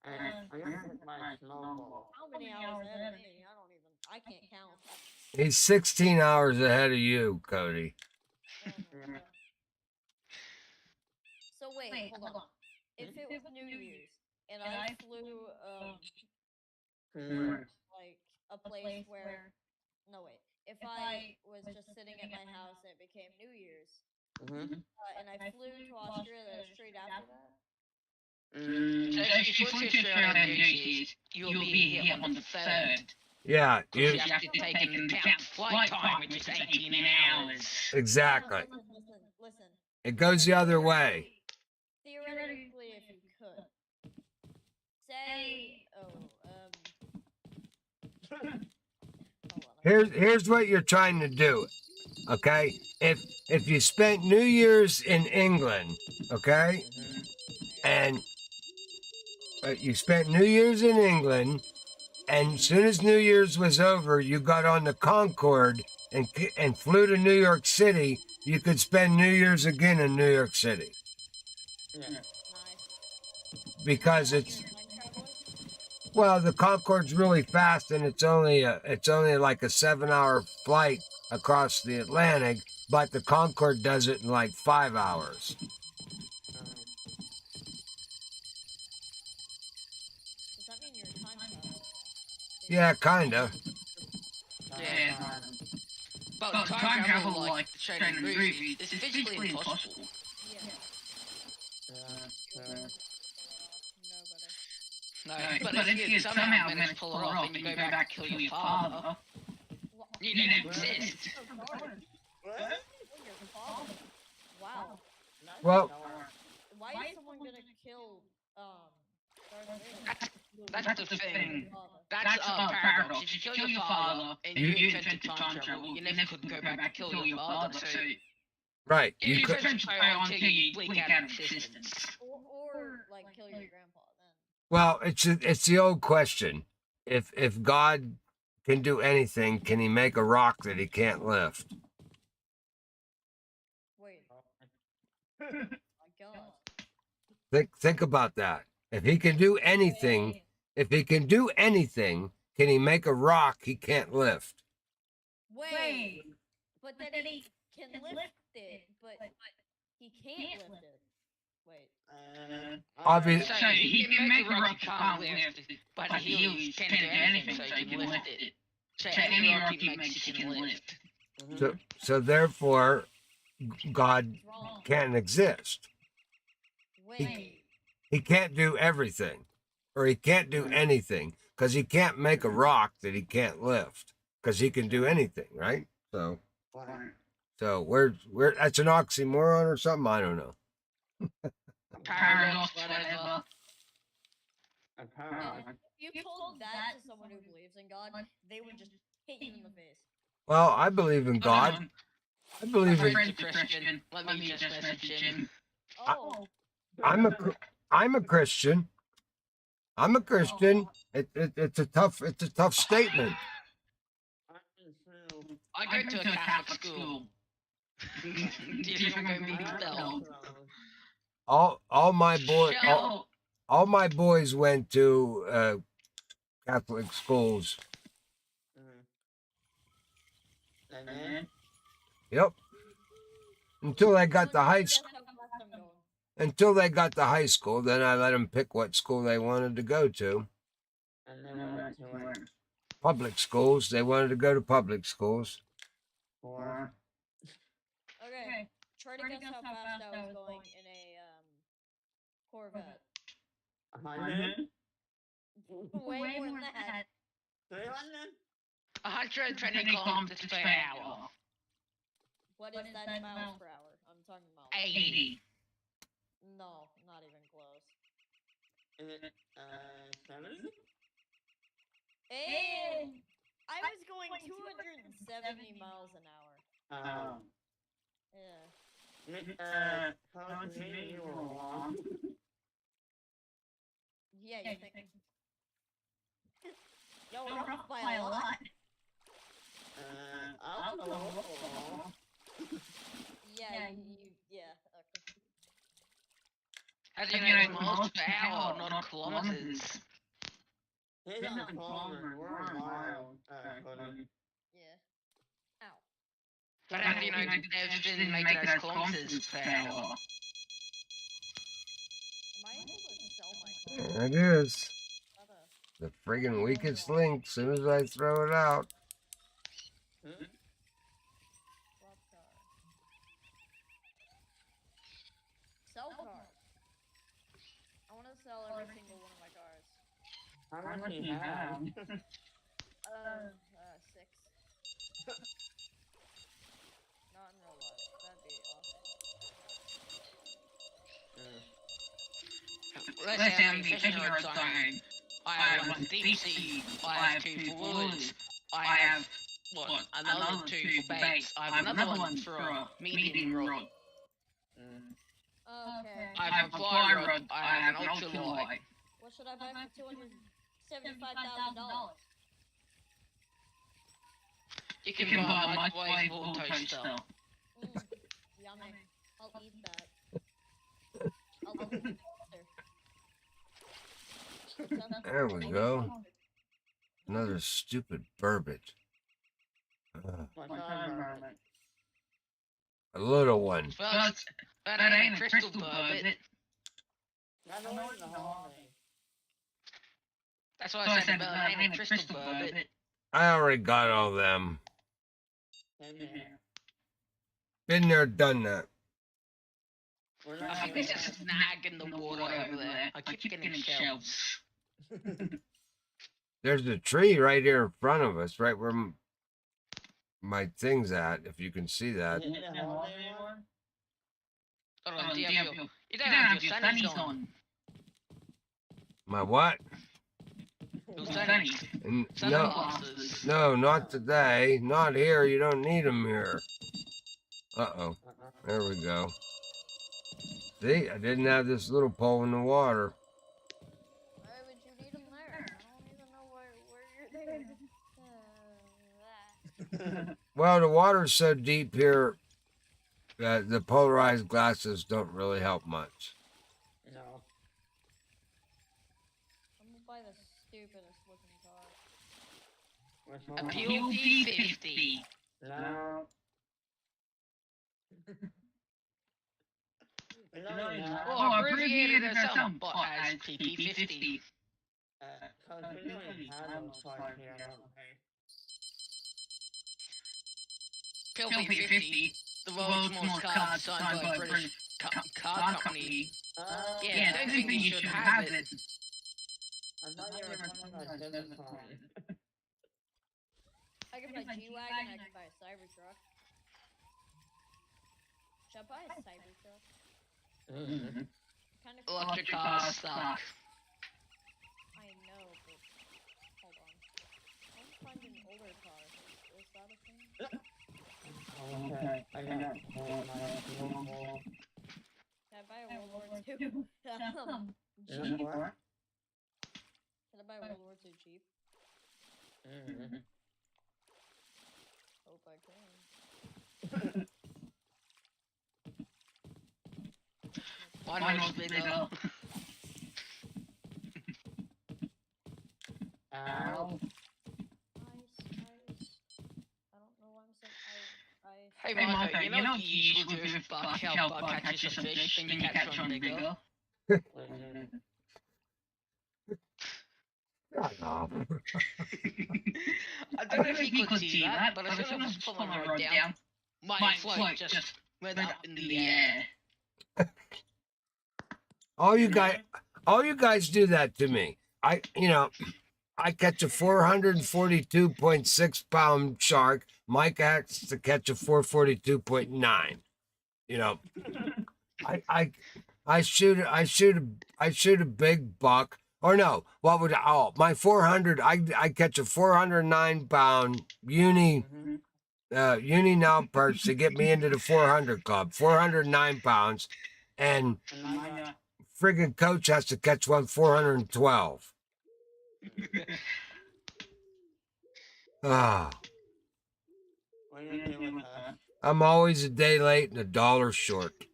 Speaker 1: I gotta get my snowball.
Speaker 4: How many hours ahead of me? I can't count.
Speaker 2: He's 16 hours ahead of you, Cody.
Speaker 4: Oh my God. So wait, hold on. If it was New Year's and I flew like a place where if I was just sitting at my house and it became New Year's and I flew to Australia straight after that.
Speaker 3: So if you flew to Australia on New Year's, you'll be here on the 3rd.
Speaker 2: Yeah,
Speaker 3: You have to take into account flight time, which is 18 hours.
Speaker 2: exactly.
Speaker 4: Listen.
Speaker 2: It goes the other way.
Speaker 4: Theoretically, if you could say, hold on.
Speaker 2: Here's what you're trying to do. Okay? If you spent New Year's in England, okay? And you spent New Year's in England, and as soon as New Year's was over, you got on the Concorde and flew to New York City, you could spend New Year's again in New York City.
Speaker 1: Yeah.
Speaker 4: Nice.
Speaker 2: Because it's
Speaker 4: Time traveling?
Speaker 2: well, the Concorde's really fast, and it's only like a 7-hour flight across the Atlantic, but the Concorde does it in like 5 hours.
Speaker 4: Does that mean you're time traveling?
Speaker 2: Yeah, kinda.
Speaker 3: Yeah. But time travel, like shown in the movie, is physically impossible.
Speaker 4: Nobody.
Speaker 3: No, but if you somehow manage to pull it off and you go back and kill your father, you don't exist.
Speaker 1: What?
Speaker 4: Your father? Wow.
Speaker 2: Well,
Speaker 4: Why is someone gonna kill Darth Vader?
Speaker 3: That's the thing. That's a paradox. If you kill your father and you invented time travel, you never could go back and kill your father. So
Speaker 2: right.
Speaker 3: you
Speaker 2: You could.
Speaker 3: could try on until you blink out of existence.
Speaker 4: Or like kill your grandpa then.
Speaker 2: Well, it's the old question. If God can do anything, can he make a rock that he can't lift?
Speaker 4: Wait. My God.
Speaker 2: Think about that. If he can do anything, can he make a rock he can't lift?
Speaker 4: Wait. But then he can lift it, but he can't lift it. Wait.
Speaker 2: Obviously.
Speaker 3: So he can make a rock you can't lift, but he can't do anything so he can lift it. So any rock he makes he can lift.
Speaker 2: So therefore, God
Speaker 4: Wrong.
Speaker 2: can't exist.
Speaker 4: Wait.
Speaker 2: He can't do everything, or he can't do anything, because he can't make a rock that he can't lift, because he can do anything, right? So we're that's an oxymoron or something. I don't know.
Speaker 3: Paradox, whatever.
Speaker 4: If you told that to someone who believes in God, they would just hit you in the face.
Speaker 2: Well, I believe in God. I believe
Speaker 3: My
Speaker 2: in.
Speaker 3: friend's a Christian. Let me just message him.
Speaker 4: Oh.
Speaker 2: I'm a Christian. I'm a Christian. It's a tough statement.
Speaker 3: I go to a Catholic school. Do you think I'm going to be expelled?
Speaker 2: All my boys went to Catholic schools. Yep. Until they got to high school. Until they got to high school, then I let them pick what school they wanted to go to.
Speaker 1: And then we went to
Speaker 2: Public schools. They wanted to go to public schools.
Speaker 1: four.
Speaker 4: Okay. Try to guess how fast I was going in a Corvette.
Speaker 1: 100?
Speaker 4: Way more than that.
Speaker 1: 300?
Speaker 3: 120 kilometers per hour.
Speaker 4: What is that in miles per hour? I'm talking miles.
Speaker 3: 80.
Speaker 4: No, not even close.
Speaker 1: Is it 70?
Speaker 4: I was going 270 miles an hour. Yeah.
Speaker 1: Close to me, you were wrong.
Speaker 4: Yeah, you think. Yo, we're off by a lot.
Speaker 1: I'll go wrong.
Speaker 4: Yeah, yeah. Okay.
Speaker 3: As you know, miles per hour, not kilometers.
Speaker 1: He's on kilometers, we're on miles, Cody.
Speaker 4: Yeah. Ow.
Speaker 3: But how do you know devs didn't make it as kilometers per hour?
Speaker 4: Am I able to sell my car?
Speaker 2: There it is.
Speaker 4: Not a-
Speaker 2: The friggin' weakest link. As soon as I throw it out.
Speaker 4: Swap car. Sell cars. I want to sell every single one of my cars.
Speaker 1: How much do you have?
Speaker 4: 6. Not in real life. That'd be awesome.
Speaker 3: Let's say I'm the fishing rod zone. I have one deep sea, I have 2 for woods, I have, another 2 for baits, I have another one for a medium rod.
Speaker 4: Okay.
Speaker 3: I have a fly rod, I have an ultralight.
Speaker 4: What should I buy for $275,000?
Speaker 3: You can buy a microwavable toaster.
Speaker 4: Yummy. I'll eat that. I'll eat the toaster.
Speaker 2: There we go. Another stupid burbot. A little one.
Speaker 3: Well, that ain't a crystal burbot. That's what I said about it ain't a crystal burbot.
Speaker 2: I already got all them. Been there, done that.
Speaker 3: I think there's a snag in the water over there. I keep getting shells.
Speaker 2: There's a tree right here in front of us, right where my thing's at, if you can see that.
Speaker 3: Hold on, you don't have your sunnies on.
Speaker 2: My what?
Speaker 3: Your sunnies.
Speaker 2: No,
Speaker 3: Sunglasses.
Speaker 2: no, not today. Not here. You don't need them here. Uh-oh. There we go. See, I didn't have this little pole in the water.
Speaker 4: Why would you need them there? I don't even know where you're there.
Speaker 2: Well, the water's so deep here that the polarized glasses don't really help much.
Speaker 1: No.
Speaker 4: I'm gonna buy the stupidest looking car.
Speaker 3: A POV50.
Speaker 1: No.
Speaker 3: Or abbreviated as some, but as PP50. POV50, the world's most card signed by a British card company. Yeah, I don't think you should have it.
Speaker 4: I can buy G-Wagon, I can buy a Cybertruck. Should I buy a Cybertruck? Kind of
Speaker 3: Electric cars suck.
Speaker 4: I know, but hold on. I'm finding older cars. Is that a thing?
Speaker 1: Okay, I got
Speaker 4: Can I buy a World War II? Jeep?
Speaker 1: it.
Speaker 4: Can I buy a World War II Jeep? Hope I can.
Speaker 3: One was bigger.
Speaker 1: Ow.
Speaker 4: Ice. I don't know why I'm saying ice.
Speaker 3: Hey Marco, you know you usually do if bug catches a fish, then you catch one bigger.
Speaker 2: Shut up.
Speaker 3: I don't know if you could see that, but as soon as I put my rod down, my float just went up in the air.
Speaker 2: All you guys do that to me. I catch a 442.6 pound shark. Mike has to catch a 442.9. You know, I shoot a big buck. Or no, what would my 400? I catch a 409 pound uni now perch to get me into the 400 club. 409 pounds, and
Speaker 1: And I got
Speaker 2: friggin' coach has to catch one 412. Ah,
Speaker 1: what do you do with that?
Speaker 2: I'm always a day late and $1 short.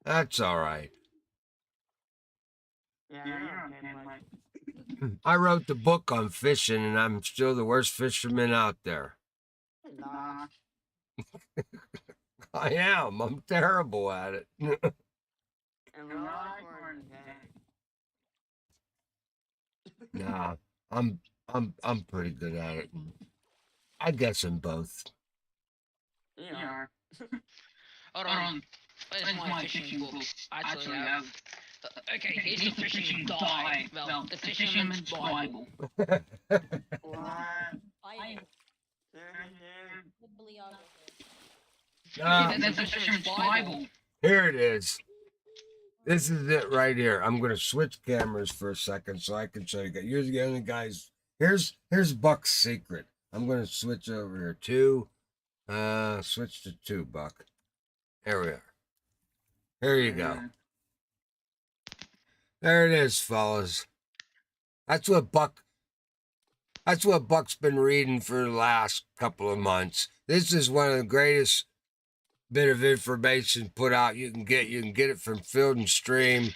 Speaker 2: That's all right.
Speaker 1: Yeah, you're okay, Mike.
Speaker 2: I wrote the book on fishing, and I'm still the worst fisherman out there.
Speaker 1: Nah.
Speaker 2: I am. I'm terrible at it.
Speaker 1: In real life or in the game?
Speaker 2: Nah, I'm pretty good at it. I guess in both.
Speaker 1: You are.
Speaker 3: Hold on. Where's my fishing books? I actually have. Okay, here's the fishing guide. Well, the fisherman's Bible.
Speaker 1: What?
Speaker 4: I
Speaker 1: There
Speaker 4: the bibliographer.
Speaker 2: Ah,
Speaker 3: That's the fisherman's Bible.
Speaker 2: here it is. This is it right here. I'm gonna switch cameras for a second so I can show you guys. Here's the other guys. Here's Buck's secret. I'm gonna switch over here. Switch to 2, Buck. There we are. Here you go. There it is, fellas. That's what Buck's been reading for the last couple of months. This is one of the greatest bit of information put out you can get. You can get it from Field and Stream.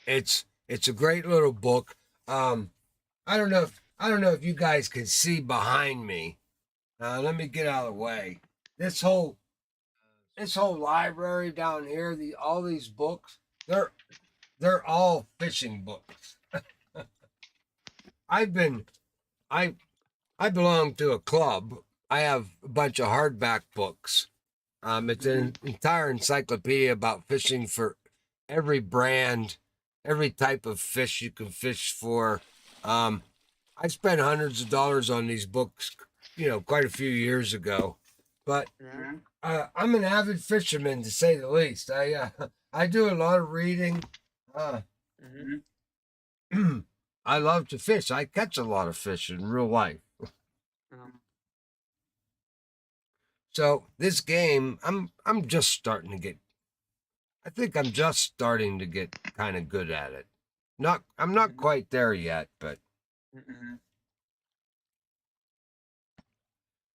Speaker 2: It's a great little book. I don't know if you guys can see behind me. Let me get out of the way. This whole library down here, all these books, they're all fishing books. I belong to a club. I have a bunch of hardback books. It's an entire encyclopedia about fishing for every brand, every type of fish you can fish for. I spent hundreds of dollars on these books, quite a few years ago. But I'm an avid fisherman, to say the least. I do a lot of reading. I love to fish. I catch a lot of fish in real life. So this game, I'm just starting to get. I think I'm just starting to get kind of good at it. I'm not quite there yet, but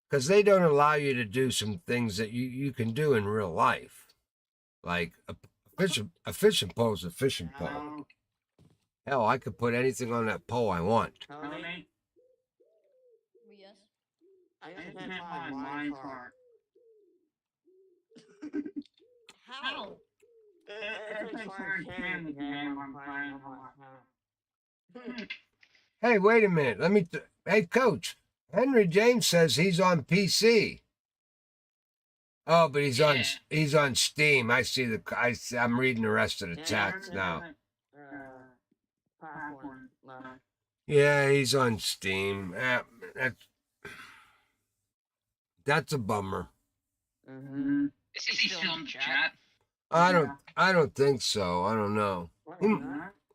Speaker 2: because they don't allow you to do some things that you can do in real life, like a fishing pole is a fishing pole. Hell, I could put anything on that pole I want.
Speaker 1: Tony?
Speaker 4: Yes.
Speaker 1: I just hit my mine card.
Speaker 4: How?
Speaker 1: It's a short candy game I'm playing on my phone.
Speaker 2: Hey, wait a minute. Hey, Coach. Henry James says he's on PC. Oh, but he's on Steam. I see I'm reading the rest of the chats now. Yeah, he's on Steam. That's a bummer.
Speaker 3: Is he still in chat?
Speaker 2: I don't think so. I don't know.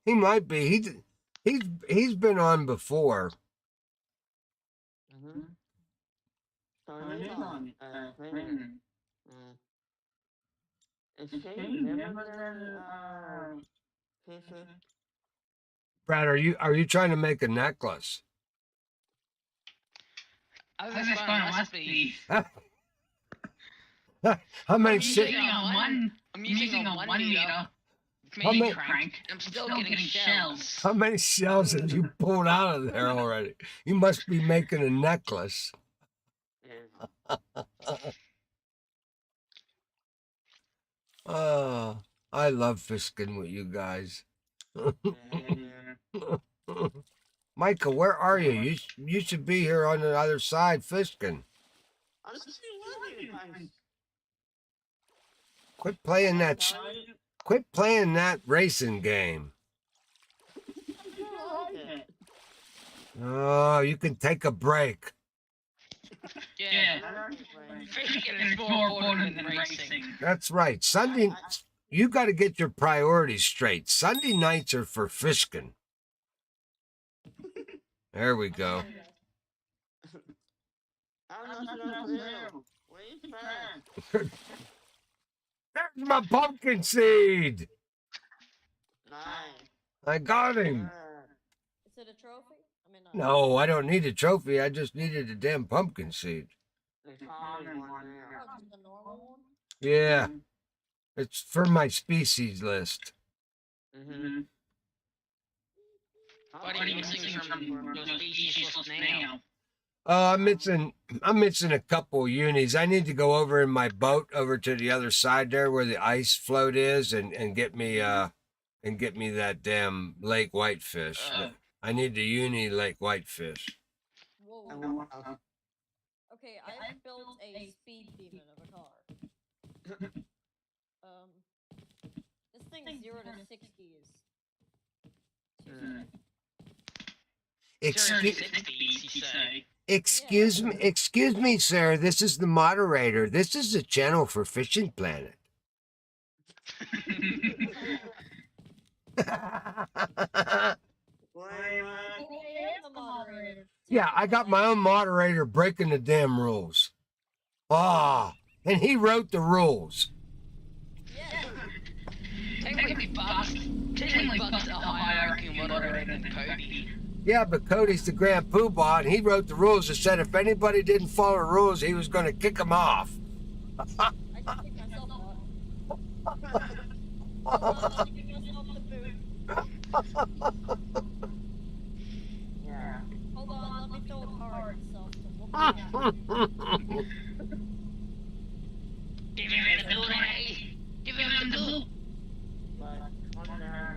Speaker 2: He might be. He's been on before.
Speaker 1: So he's on thing. Is he limited PC?
Speaker 2: Brad, are you trying to make a necklace?
Speaker 3: I was just going to recipe.
Speaker 2: How many
Speaker 3: I'm using a 1 meter mini crank. I'm still getting shells.
Speaker 2: How many shells have you pulled out of there already? You must be making a necklace. Oh, I love fishing with you guys. Micah, where are you? You should be here on the other side fishing.
Speaker 1: I'm still looking.
Speaker 2: Quit playing that racing game. Oh, you can take a break.
Speaker 3: Yeah.
Speaker 1: I like it, man.
Speaker 3: Fishkin is more important than racing.
Speaker 2: That's right. Sunday, you got to get your priorities straight. Sunday nights are for Fishkin. There we go.
Speaker 1: I'm not supposed to do. What are you saying?
Speaker 2: There's my pumpkin seed.
Speaker 1: Nice.
Speaker 2: I got him.
Speaker 1: Yeah.
Speaker 4: Is it a trophy? I mean,
Speaker 2: No, I don't need a trophy. I just needed a damn pumpkin seed.
Speaker 1: The common one
Speaker 4: Oh,
Speaker 1: now.
Speaker 4: just a normal one?
Speaker 2: Yeah, it's for my species list.
Speaker 1: Mm-hmm.
Speaker 3: What are you missing from your species list now?
Speaker 2: I'm missing a couple unis. I need to go over in my boat over to the other side there where the ice float is and get me that damn lake whitefish. I need the uni lake whitefish.
Speaker 4: Whoa.
Speaker 1: And what else?
Speaker 4: Okay, I've built a speed demon of a car. This thing's 0 to 60 is.
Speaker 2: Excuse me, sir. This is the moderator. This is the channel for Fishing Planet. Yeah, I got my own moderator breaking the damn rules. Ah, and he wrote the rules.
Speaker 4: Yeah.
Speaker 3: Technically, Buck's a higher IQ moderator than Cody.
Speaker 2: Yeah, but Cody's the Grand Poobah, and he wrote the rules that said if anybody didn't follow the rules, he was going to kick them off.
Speaker 4: I can kick myself off. Hold on, I'm kicking myself the boot.
Speaker 1: Yeah.
Speaker 4: Hold on, let me throw a card itself to whoop me out.
Speaker 3: Give him the bill, hey! Give him the bill!
Speaker 1: But, what now?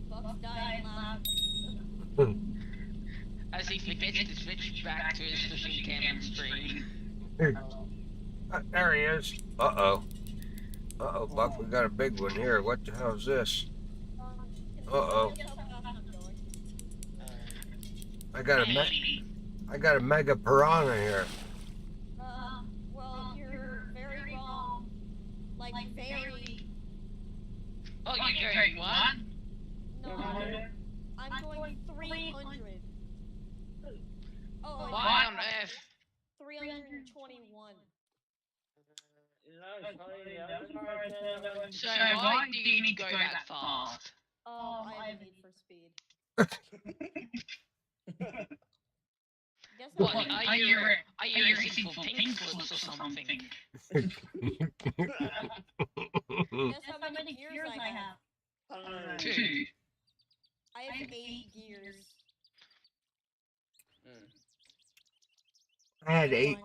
Speaker 4: Buck's dying laughing.
Speaker 3: As he forgets to switch back to his fishing cannon stream.
Speaker 2: There he is. Uh-oh. Uh-oh, Buck, we got a big one here. What the hell is this? Uh-oh. I got a mega piranha here.
Speaker 4: Well, you're very wrong. Like, very.
Speaker 3: Oh, you're going what?
Speaker 4: No, I'm going 300. Oh,
Speaker 3: Why on earth?
Speaker 4: 321.
Speaker 3: So why do you need to go that fast?
Speaker 4: I have a need for speed. Guess how
Speaker 3: What,
Speaker 4: many-
Speaker 3: are you receiving for pink slips or something?
Speaker 4: Guess how many gears I have?
Speaker 3: 2.
Speaker 4: I have 8 gears.
Speaker 2: I had 8.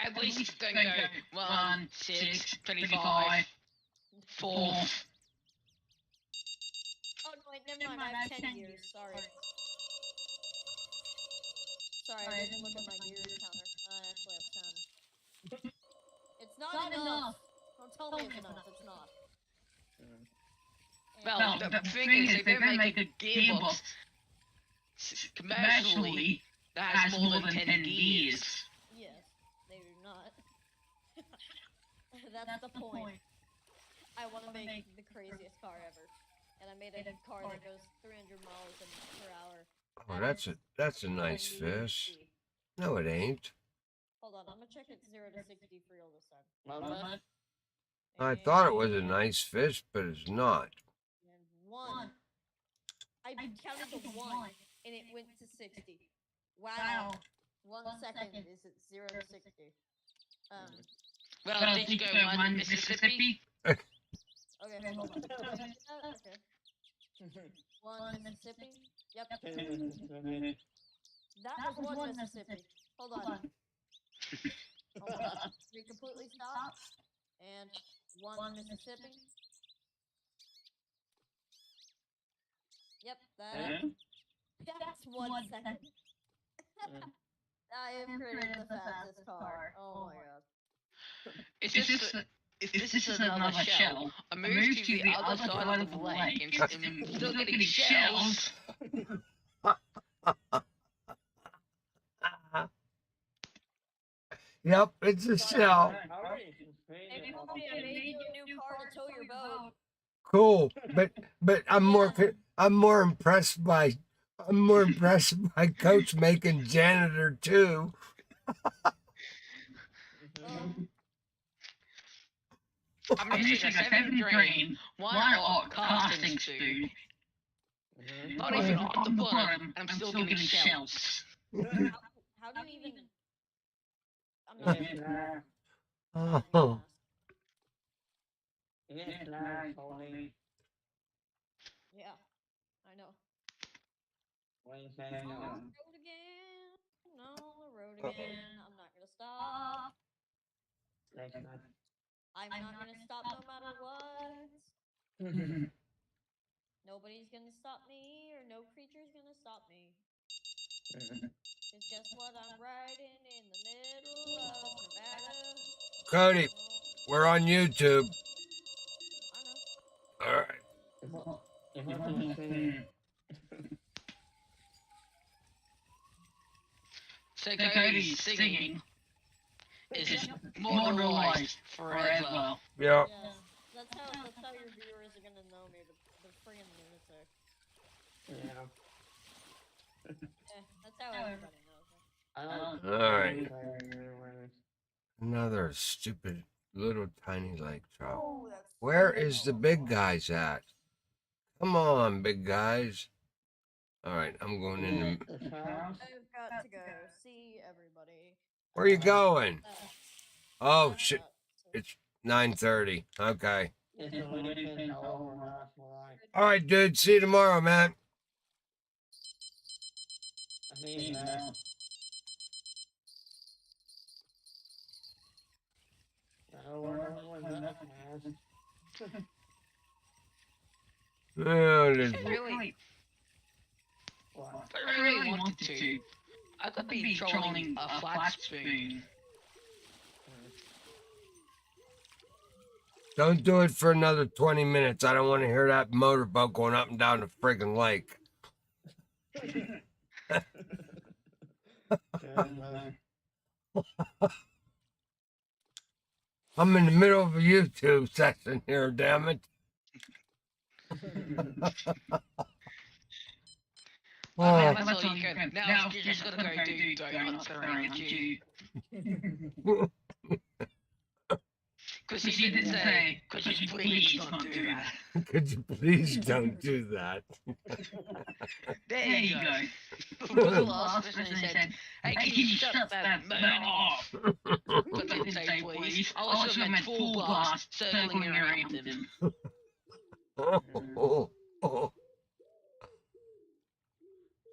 Speaker 3: At least it's going to go 1, 6, 25, 4.
Speaker 4: Oh, no, wait, never mind. I have 10 gears. Sorry. Sorry, I didn't look at my gears counter. I actually have 10. It's not enough. Don't tell me it's enough. It's not.
Speaker 3: Well, the thing is, they're going to make a gearbox commercially that has more than 10 gears.
Speaker 4: Yes, they do not. That's the point. I want to make the craziest car ever. And I made a car that goes 300 miles per hour.
Speaker 2: Oh, that's a nice fish. No, it ain't.
Speaker 4: Hold on, I'm gonna check it's 0 to 60 for real this time.
Speaker 2: I thought it was a nice fish, but it's not.
Speaker 4: And 1. I counted the 1, and it went to 60. Wow. 1 second is it 0 to 60.
Speaker 3: Well, did you go 1 Mississippi?
Speaker 4: Okay, hold on. Okay. 1 Mississippi? Yep. That was 1 Mississippi. Hold on. Hold on. We completely stop. And 1 Mississippi. Yep, that's 1 second. I have created the fastest car. Oh my god.
Speaker 3: Is this if this is another shell, I moved to the other side of the lake and I'm still getting shells.
Speaker 2: Yep, it's a shell.
Speaker 4: Maybe one day I made you a new car to tow your boat.
Speaker 2: Cool, but I'm more impressed by Coach making janitor too.
Speaker 3: I'm missing a 7 drain, 1 odd casting spoon. Not even on the bottom, and I'm still getting shells.
Speaker 4: How do you even? I'm not.
Speaker 2: Oh.
Speaker 4: Yeah, I know.
Speaker 1: What you
Speaker 4: On
Speaker 1: saying?
Speaker 4: the road again. On the road again. I'm not gonna stop. I'm not gonna stop no matter what. Nobody's gonna stop me, or no creature's gonna stop me. Cause guess what? I'm riding in the middle of Nevada.
Speaker 2: Cody, we're on YouTube.
Speaker 4: I know.
Speaker 2: All right.
Speaker 3: So Cody's singing is mortalized forever.
Speaker 2: Yeah.
Speaker 4: Yeah. That's how your viewers are gonna know me. The friggin' lunatic.
Speaker 1: Yeah.
Speaker 4: That's how everybody knows me.
Speaker 2: All right. Another stupid little tiny lake trout.
Speaker 4: Oh, that's.
Speaker 2: Where is the big guys at? Come on, big guys. All right, I'm going in.
Speaker 4: I've got to go see everybody.
Speaker 2: Where are you going? Oh
Speaker 4: I've
Speaker 2: shit!
Speaker 4: got to-
Speaker 2: It's 9:30. Okay. All right, dude. See you tomorrow, man. Oh,
Speaker 3: If I really wanted to, I could be trolling a flat spoon.
Speaker 2: don't do it for another 20 minutes. I don't want to hear that motorboat going up and down the friggin' lake. I'm in the middle of a YouTube session here, damn it.
Speaker 3: Well, that's all you can. Now you're just gonna go do donuts around you. Because you didn't say, could you please don't do that.
Speaker 2: Could you please don't do that?
Speaker 3: There you go. The last person who said, hey, can you shut that man off? But didn't say please. I also meant full blast circling around him.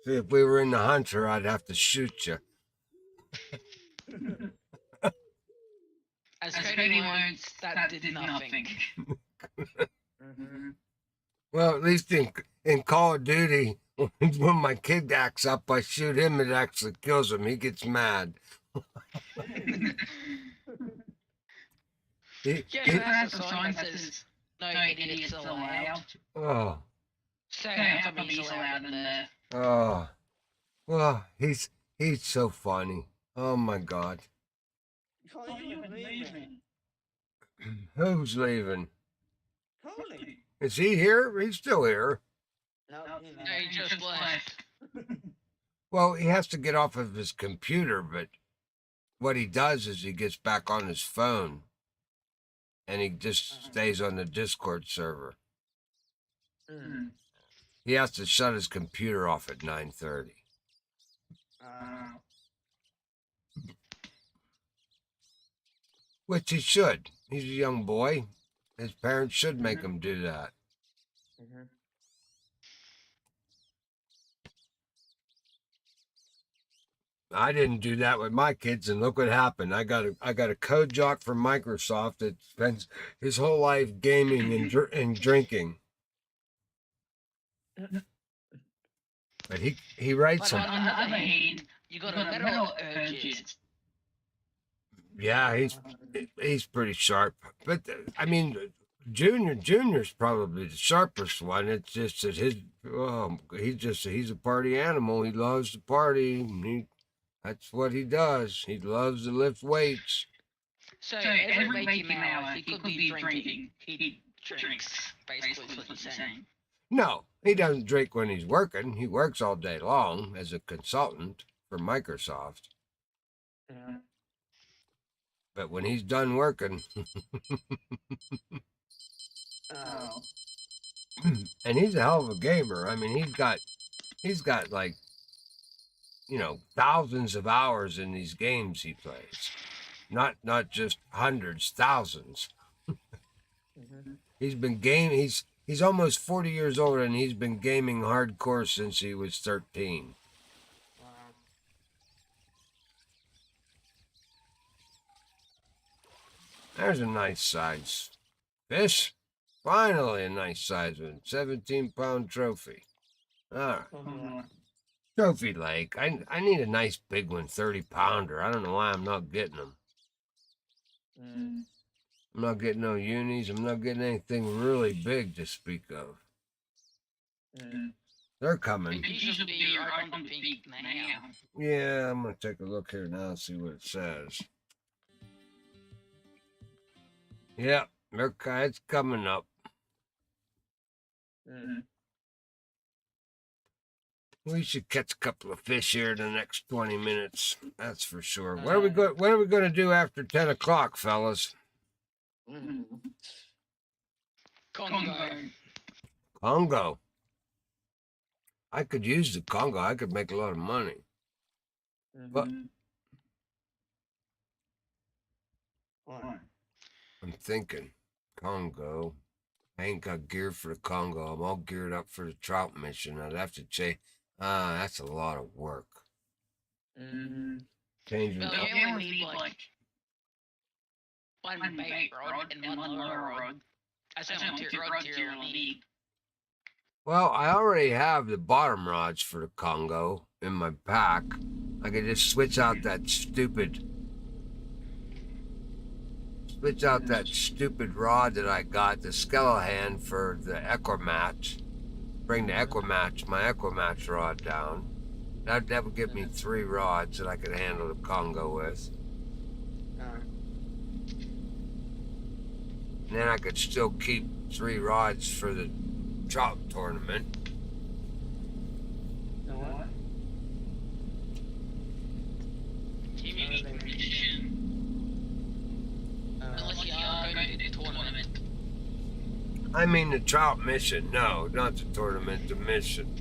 Speaker 2: See, if we were in the Hunter, I'd have to shoot you.
Speaker 3: As Cody learns, that did nothing.
Speaker 2: Well, at least in Call of Duty, when my kid acts up, I shoot him, it actually kills him. He gets mad.
Speaker 3: That's a sign that says, no idiots allowed.
Speaker 2: Oh.
Speaker 3: So how come he's allowed in there?
Speaker 2: Oh. Well, he's so funny. Oh my God. Who's leaving?
Speaker 1: Cody.
Speaker 2: Is he here? He's still here.
Speaker 1: No,
Speaker 3: he just left.
Speaker 2: Well, he has to get off of his computer, but what he does is he gets back on his phone and he just stays on the Discord server. He has to shut his computer off at 9:30. Which he should. He's a young boy. His parents should make him do that. I didn't do that with my kids, and look what happened. I got a code jock from Microsoft that spends his whole life gaming and drinking. But he writes
Speaker 3: But on the other hand, you got a metal urges.
Speaker 2: Yeah, he's pretty sharp. But I mean, Junior's probably the sharpest one. It's just that he's a party animal. He loves to party. That's what he does. He loves to lift weights.
Speaker 3: So every waking hour, he could be drinking. He drinks, basically, is what you're saying.
Speaker 2: No, he doesn't drink when he's working. He works all day long as a consultant for Microsoft.
Speaker 1: Yeah.
Speaker 2: But when he's done working,
Speaker 1: Oh.
Speaker 2: and he's a hell of a gamer. I mean, he's got like, thousands of hours in these games he plays. Not just hundreds, thousands.
Speaker 1: Mm-hmm.
Speaker 2: He's almost 40 years old, and he's been gaming hardcore since he was 13.
Speaker 1: Wow.
Speaker 2: There's a nice size fish. Finally a nice size one. 17-pound trophy. All right.
Speaker 1: Mm-hmm.
Speaker 2: Trophy lake. I need a nice big one, 30-pounder. I don't know why I'm not getting them.
Speaker 1: Mm.
Speaker 2: I'm not getting no unis. I'm not getting anything really big to speak of.
Speaker 1: Mm.
Speaker 2: They're coming.
Speaker 3: He should be right on the peak now.
Speaker 2: Yeah, I'm going to take a look here now and see what it says. Yep, it's coming up.
Speaker 1: Mm.
Speaker 2: We should catch a couple of fish here in the next 20 minutes. That's for sure. What are we going to do after 10 o'clock, fellas?
Speaker 1: Mm-hmm.
Speaker 2: Congo. I could use the Congo. I could make a lot of money.
Speaker 1: Mm-hmm.
Speaker 2: But
Speaker 1: What?
Speaker 2: I'm thinking, Congo. I ain't got gear for the Congo. I'm all geared up for the trout mission. I'd have to change. That's a lot of work.
Speaker 1: Mm-hmm.
Speaker 2: Changing.
Speaker 3: Well, you only need like one bait rod and one lure rod. That's only two rods you'll need.
Speaker 2: Well, I already have the bottom rods for the Congo in my pack. I could just switch out that stupid rod that I got, the Skelehan, for the Equimatch. Bring my Equimatch rod down. That would give me 3 rods that I could handle the Congo with. And then I could still keep 3 rods for the trout tournament.
Speaker 1: The what?
Speaker 3: Unless you are going to do the tournament.
Speaker 2: I mean the trout mission. No, not the tournament, the mission.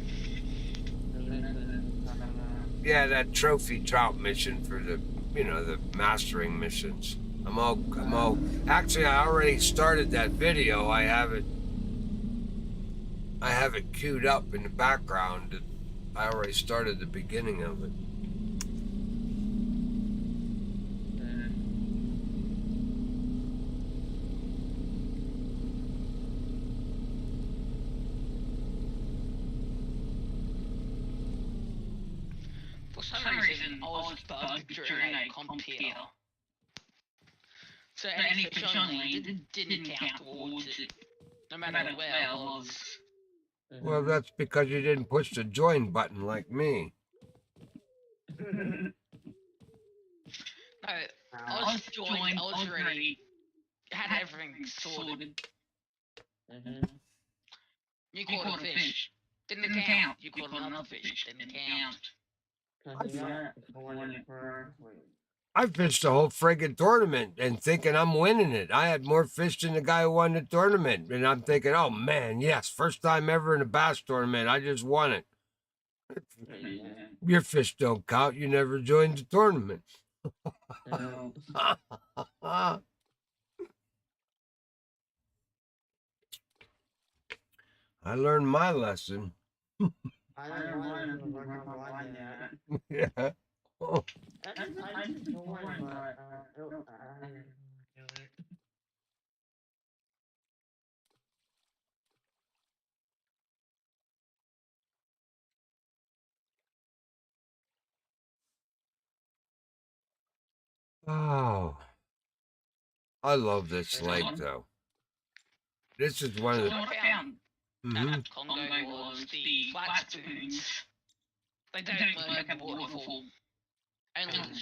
Speaker 2: Yeah, that trophy trout mission for the mastering missions. Actually, I already started that video. I have it queued up in the background. I already started the beginning of it.
Speaker 3: For some reason, I was bugged during a comp here. So any fish on land didn't count towards it, no matter where I was.
Speaker 2: Well, that's because you didn't push the join button like me.
Speaker 3: No, I was joined, I was ready, had everything sorted.
Speaker 1: Mm-hmm.
Speaker 3: You caught a fish, didn't count. You caught another fish, didn't count.
Speaker 2: I fished the whole friggin' tournament and thinking I'm winning it. I had more fish than the guy who won the tournament. And I'm thinking, oh man, yes, first time ever in a bass tournament. I just won it. Your fish don't count. You never joined the tournament. I learned my lesson.
Speaker 1: I don't want that.
Speaker 2: Yeah. Oh.
Speaker 1: I just don't want
Speaker 2: Oh, I love this
Speaker 1: Right
Speaker 2: lake
Speaker 1: on.
Speaker 2: though. This is one of
Speaker 3: So
Speaker 2: the.
Speaker 3: what I found
Speaker 2: Mhm.
Speaker 3: at Congo was the flat spoons. They don't work at waterfall. Only the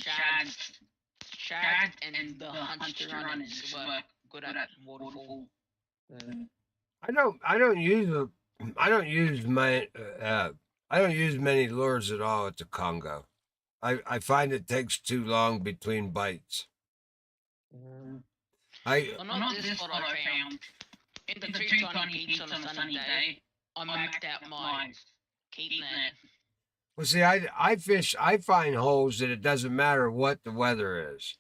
Speaker 3: shad and the hunched runners work good at waterfall.
Speaker 2: I don't use a, I don't use my I don't use many lures at all at the Congo. I find it takes too long between bites. I
Speaker 3: Well, not this what I found. In the two tiny peaks on a sunny day, I maxed out my keep net.
Speaker 2: well see I fish I find holes that it doesn't matter what the weather is.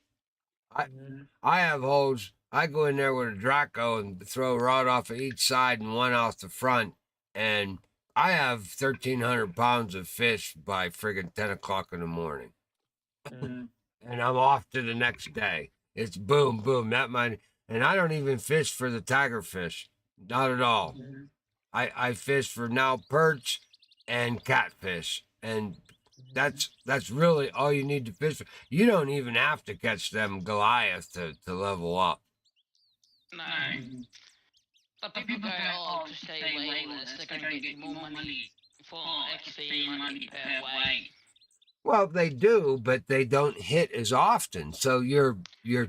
Speaker 2: I have holes. I go in there with a Draco and throw a rod off of each side and one off the front, and I have 1,300 pounds of fish by friggin' 10 o'clock in the morning, and I'm off to the next day. It's boom, boom. That might, and I don't even fish for the tiger fish, not at all. I fish for now perch and catfish, and that's really all you need to fish for. You don't even have to catch them Goliath to level up.
Speaker 3: No. But people go, oh, to stay weightless, they're going to get you more money for XP money per weight.
Speaker 2: Well, they do, but they don't hit as often. So your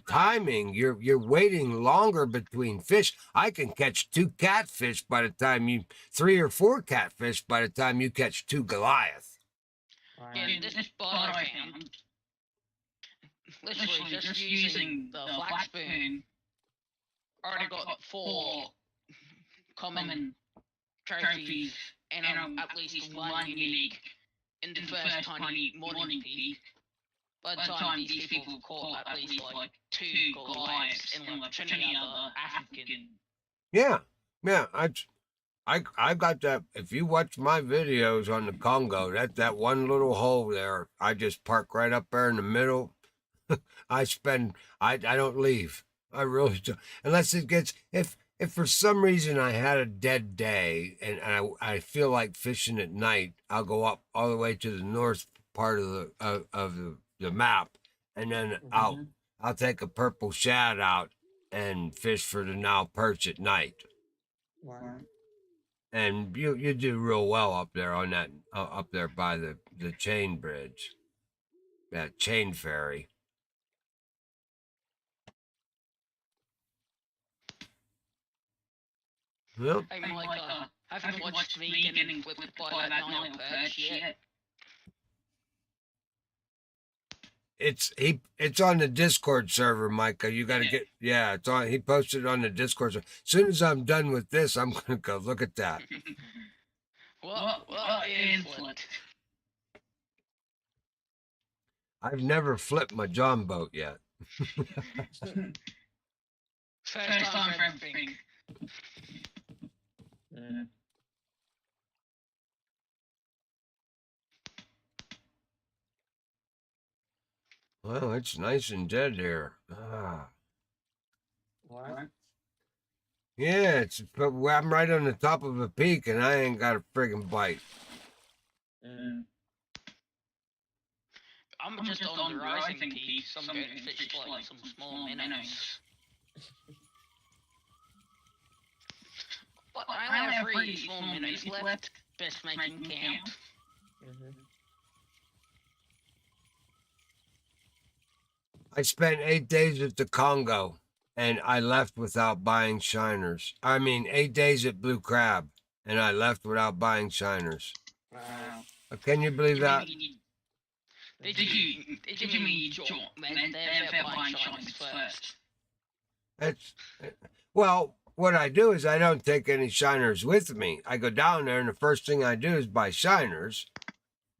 Speaker 2: timing, you're waiting longer between fish. I can catch 2 catfish by the time you 3 or 4 catfish by the time you catch 2 Goliath.
Speaker 3: Yeah, this spot I found, literally just using the flat spoon, I already got 4 common trophies and at least 1 unique in the first tiny morning peak. By the time these people caught at least like 2 Goliaths and like 20 other African.
Speaker 2: Yeah, yeah. I got that. If you watch my videos on the Congo, that one little hole there, I just park right up there in the middle. I don't leave. I really don't. Unless it gets, if for some reason I had a dead day and I feel like fishing at night, I'll go up all the way to the north part of the map, and then I'll take a purple shad out and fish for the Nile perch at night. And you do real well up there on that up there by the chain bridge, that chain ferry. Well,
Speaker 3: Hey Micah, haven't watched me getting flipped by that Nile perch yet.
Speaker 2: It's on the Discord server, Micah. You got to get it's on. He posted it on the Discord server. As soon as I'm done with this, I'm gonna go look at that.
Speaker 3: What is flipped?
Speaker 2: I've never flipped my John boat yet.
Speaker 3: First time for everything.
Speaker 2: Well, it's nice and dead here. Ah.
Speaker 1: What?
Speaker 2: Yeah, but I'm right on the top of a peak and I ain't got a friggin' bite.
Speaker 3: I'm just on the rising peak, so I'm going to fish like some small minnows. But I only have 3 small minnows left. Best making count.
Speaker 2: I spent 8 days at the Congo and I left without buying shiners. I mean, 8 days at Blue Crab and I left without buying shiners.
Speaker 1: Wow.
Speaker 2: Can you believe that?
Speaker 3: Did you mean they're buying shiners first?
Speaker 2: That's well. What I do is I don't take any shiners with me. I go down there and the first thing I do is buy shiners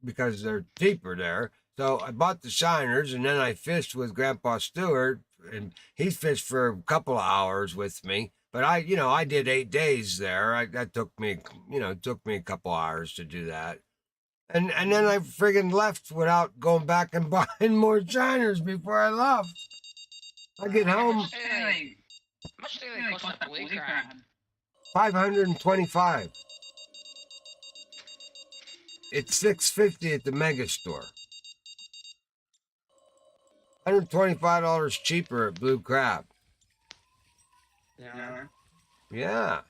Speaker 2: because they're cheaper there. So I bought the shiners and then I fished with Grandpa Stewart and he fished for a couple of hours with me. But I did 8 days there. That took me, took me a couple hours to do that. And then I friggin' left without going back and buying more shiners before I left. I get home.
Speaker 3: How much do they cost at Blue Crab?
Speaker 2: 525. It's $650 at the mega store. $125 cheaper at Blue Crab.
Speaker 1: Yeah.
Speaker 2: Yeah.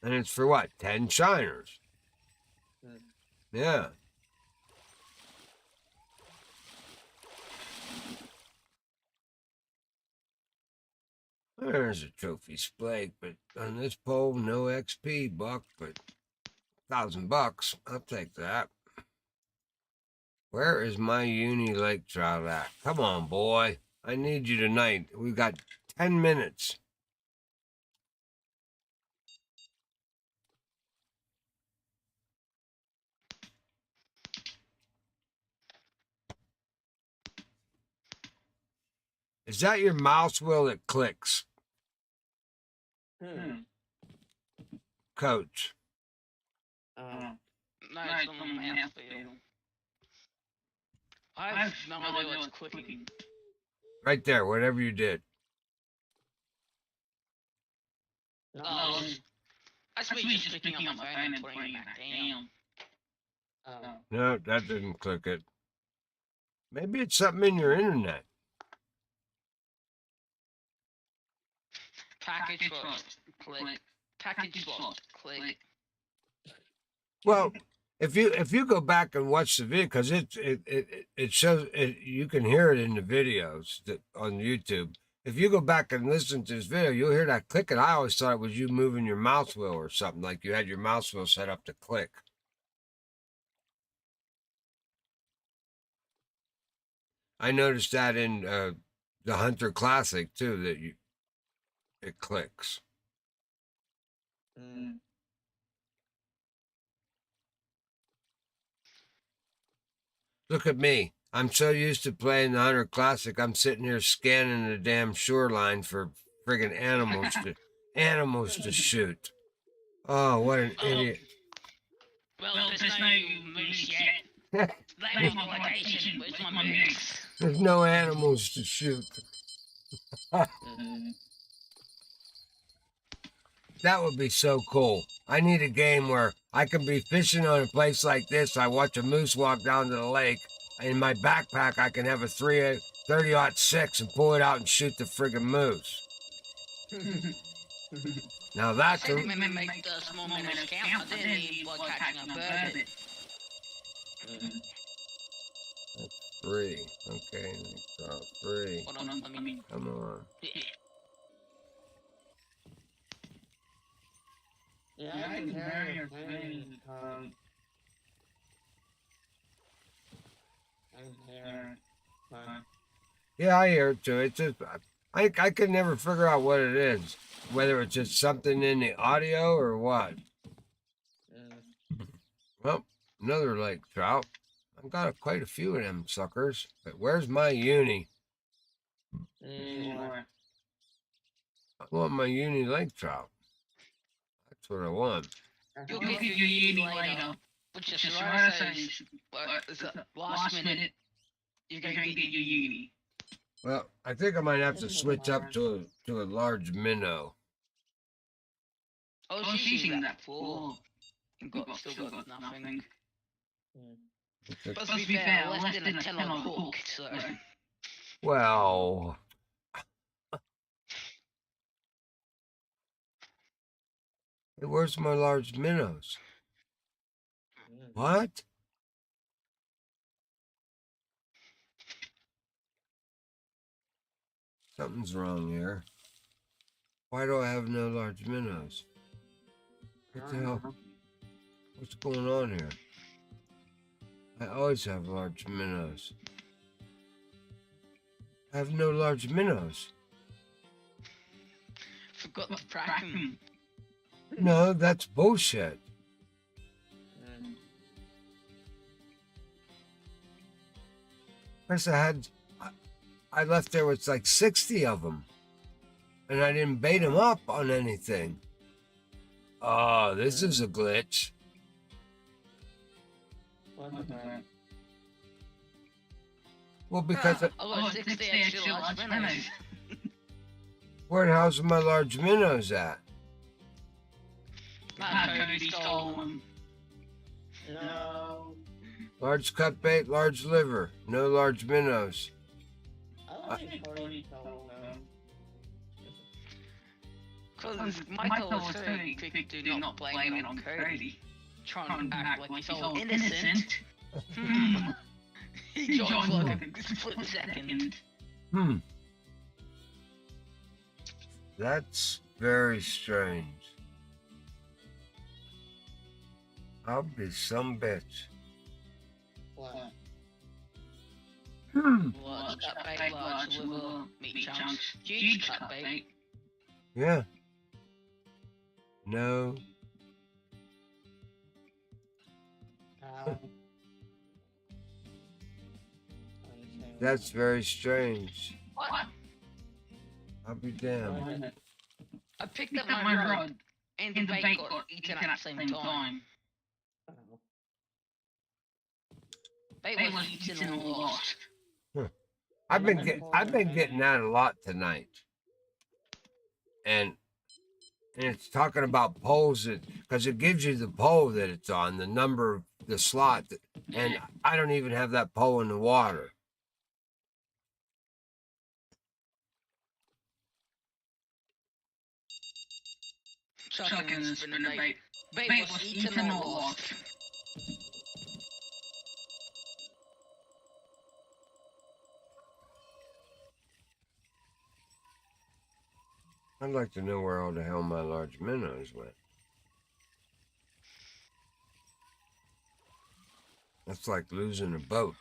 Speaker 2: And it's for what? 10 shiners. Yeah. There's a trophy splake, but on this pole, no XP, Buck, but $1,000. I'll take that. Where is my uni lake trout at? Come on, boy. I need you tonight. We've got 10 minutes. Is that your mouse wheel that clicks, Coach?
Speaker 3: No, it's on my mouth feel. I've no idea what's clicking.
Speaker 2: Right there, whatever you did.
Speaker 3: Oh, I suppose just clicking on my phone and putting it back down.
Speaker 2: No, that didn't click it. Maybe it's something in your internet.
Speaker 3: Package lost, click. Package lost, click.
Speaker 2: Well, if you go back and watch the video, because it shows it, you can hear it in the videos that on YouTube. If you go back and listen to this video, you'll hear that click, and I always thought it was you moving your mouse wheel or something, like you had your mouse wheel set up to click. I noticed that in the Hunter Classic too, that it clicks. Look at me. I'm so used to playing the Hunter Classic, I'm sitting here scanning the damn shoreline for friggin' animals to shoot. Oh, what an idiot.
Speaker 3: Well, there's no moose yet. That my location. Where's my moose?
Speaker 2: There's no animals to shoot. That would be so cool. I need a game where I can be fishing on a place like this. I watch a moose walk down to the lake. In my backpack, I can have a 30-06 and pull it out and shoot the friggin' moose. Now that's
Speaker 3: I make the small minnows count. I didn't need by catching a bird.
Speaker 2: That's 3. Okay, 3.
Speaker 3: Hold on, let me...
Speaker 2: Come on.
Speaker 1: Yeah, I can hear your thing.
Speaker 2: Yeah, I hear it too. It's just I could never figure out what it is, whether it's just something in the audio or what. Well, another lake trout. I've got quite a few of them suckers. But where's my uni? I want my uni lake trout. That's what I want.
Speaker 3: You'll get your uni later. Which is right, says, last minute, you're going to get your uni.
Speaker 2: Well, I think I might have to switch up to a large minnow.
Speaker 3: I was using that before. Still got nothing. But to be fair, I left in a 10 on hook, so...
Speaker 2: Well... Hey, where's my large minnows? What? Something's wrong here. Why do I have no large minnows? What the hell? What's going on here? I always have large minnows. I have no large minnows.
Speaker 3: Forgot to track them.
Speaker 2: No, that's bullshit. First I left there with like 60 of them. And I didn't bait them up on anything. Oh, this is a glitch. Well, because...
Speaker 3: I got 60 extra large minnows.
Speaker 2: Where the hell's my large minnows at?
Speaker 3: Cody stole them.
Speaker 1: No.
Speaker 2: Large cut bait, large liver. No large minnows.
Speaker 1: I like Cody told them.
Speaker 3: Because Michael was very quick to not blame it on Cody. Trying to act like he's all innocent. He joined for like a split second.
Speaker 2: That's very strange. I'll be some bitch.
Speaker 1: What?
Speaker 3: Large cut bait, large liver, meat chunks, huge cut bait.
Speaker 2: Yeah. No. That's very strange.
Speaker 3: What?
Speaker 2: I'll be damned.
Speaker 3: I picked up my rod, and the bait got eaten at the same time. Bait was eaten and lost.
Speaker 2: I've been getting that a lot tonight, and it's talking about poles because it gives you the pole that it's on, the number of the slot, and I don't even have that pole in the water.
Speaker 3: Chucking the spinner bait. Bait was eaten or lost.
Speaker 2: I'd like to know where all the hell my large minnows went. That's like losing a boat.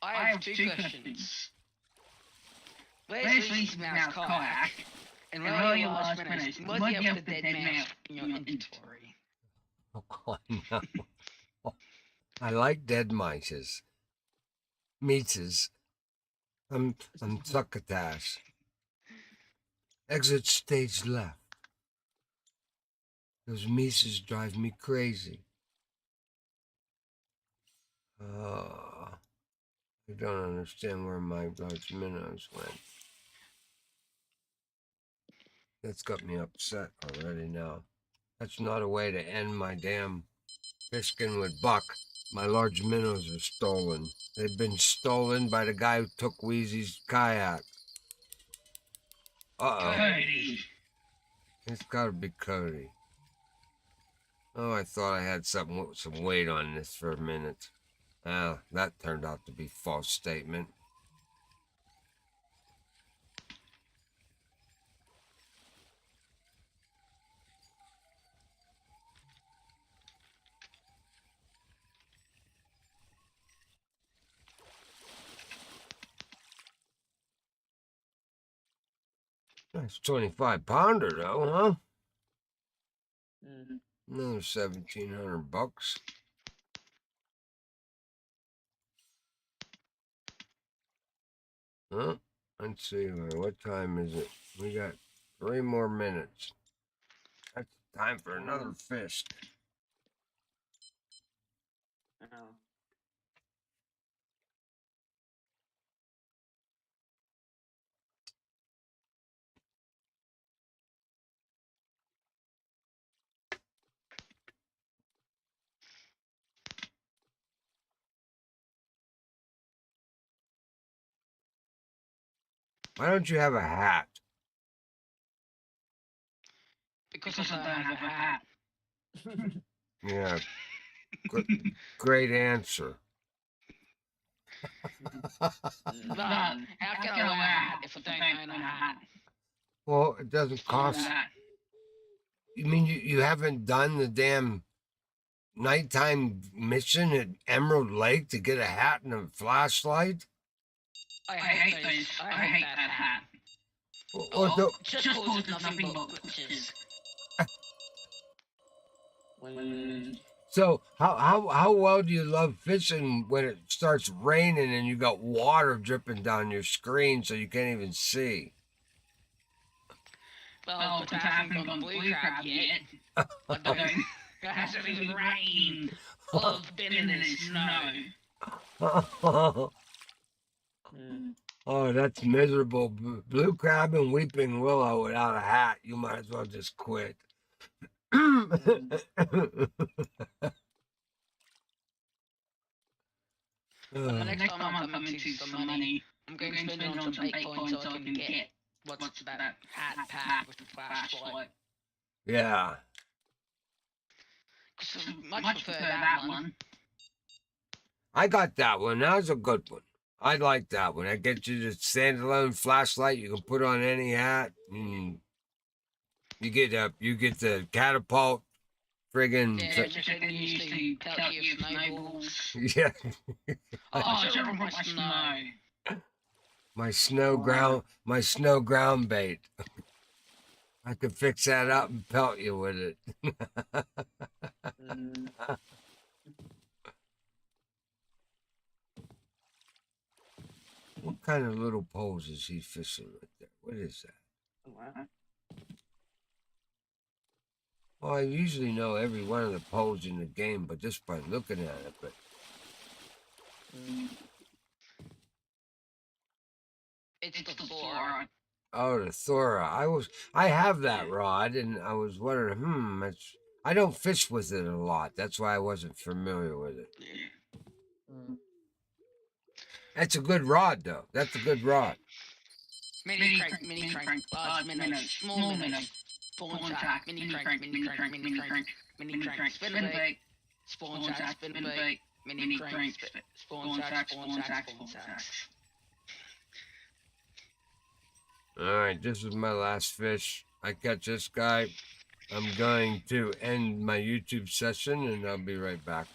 Speaker 3: I have two questions. Where's Lee's mouse kayak? And where are your large minnows? Was you have the dead mouse in your inventory?
Speaker 2: Oh, no. I like dead mices. Mices. I'm succotash. Exit stage left. Those mices drive me crazy. I don't understand where my large minnows went. That's got me upset already now. That's not a way to end my damn Fishkin with buck. My large minnows are stolen. They've been stolen by the guy who took Wheezy's kayak. Uh-oh.
Speaker 3: Cody.
Speaker 2: It's gotta be Cody. Oh, I thought I had some weight on this for a minute. Ah, that turned out to be a false statement. That's 25-pounder though, huh? Another 1,700 bucks. Huh? Let's see, what time is it? We got 3 more minutes. That's time for another fish. Why don't you have a hat?
Speaker 3: Because I don't have a hat.
Speaker 2: Yeah, great answer.
Speaker 3: But how can I wear a hat if I don't own a hat?
Speaker 2: Well, it doesn't cost. You mean you haven't done the damn nighttime mission at Emerald Lake to get a hat and a flashlight?
Speaker 3: I hate that hat. Just cause it's nothing but glitches.
Speaker 2: So how well do you love fishing when it starts raining and you got water dripping down your screen so you can't even see?
Speaker 3: Well, but I haven't gone blue crab yet. I don't. It hasn't even rained. I've been in the snow.
Speaker 2: Oh, that's miserable. Blue crab and weeping willow without a hat. You might as well just quit.
Speaker 3: But the next time I'm coming to some money, I'm going to spend it on some Bitcoin so I can get what's that hat pack with the flashlight.
Speaker 2: Yeah.
Speaker 3: Cause I much prefer that one.
Speaker 2: I got that one. That was a good one. I like that one. That gets you the standalone flashlight. You can put on any hat. And you get the catapult. Friggin'
Speaker 3: Yeah, which I can use to pelt you with snowballs.
Speaker 2: yeah.
Speaker 3: Oh, I should have brought my snow.
Speaker 2: My snow ground bait. I could fix that up and pelt you with it. What kind of little poles is he fishing right there? What is that?
Speaker 1: What?
Speaker 2: Well, I usually know every one of the poles in the game, but just by looking at it. But
Speaker 3: It's the Thor.
Speaker 2: oh, the Thora. I have that rod, and I was wondering, I don't fish with it a lot. That's why I wasn't familiar with it. That's a good rod, though. That's a good rod.
Speaker 3: Mini crank, large minnows, small minnows, spawn track, mini crank, spin bait, spawn track, spin bait, mini crank, spawn track.
Speaker 2: All right, this is my last fish. I catch this guy. I'm going to end my YouTube session, and I'll be right back.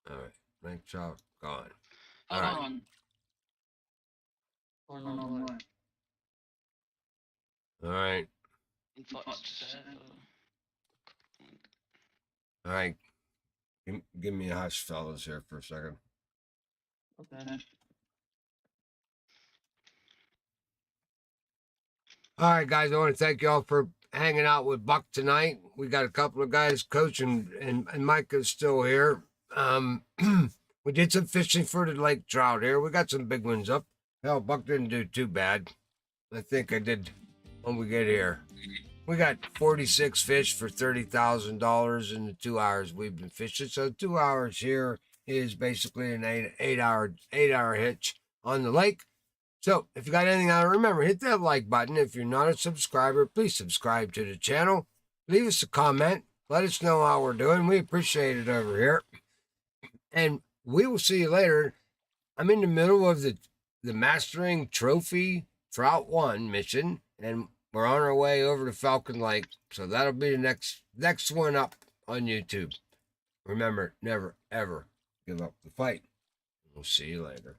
Speaker 2: All right, Lake Chalk gone. All right. All right. All right. Give me a hush, fellas, here for a second.
Speaker 1: Okay.
Speaker 2: All right, guys. I want to thank y'all for hanging out with Buck tonight. We got a couple of guys coaching, and Micah's still here. We did some fishing for the lake trout here. We got some big ones up. Hell, Buck didn't do too bad. I think I did when we get here. We got 46 fish for $30,000 in the 2 hours we've been fishing. So 2 hours here is basically an eight hour hitch on the lake. So if you got anything out, remember, hit that like button. If you're not a subscriber, please subscribe to the channel. Leave us a comment. Let us know how we're doing. We appreciate it over here. And we will see you later. I'm in the middle of the Mastering Trophy Trout 1 mission, and we're on our way over to Falcon Lake. So that'll be the next one up on YouTube. Remember, never, ever give up the fight. We'll see you later.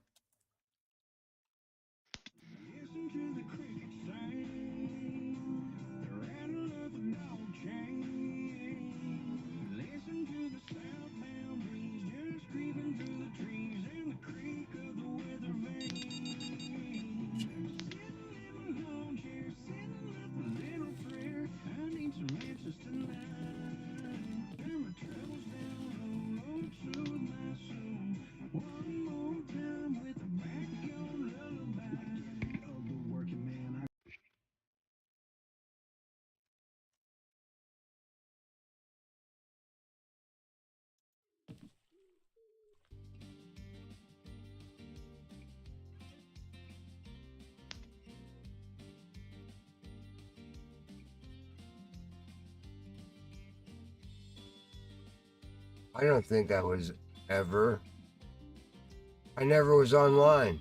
Speaker 2: I don't think I never was online.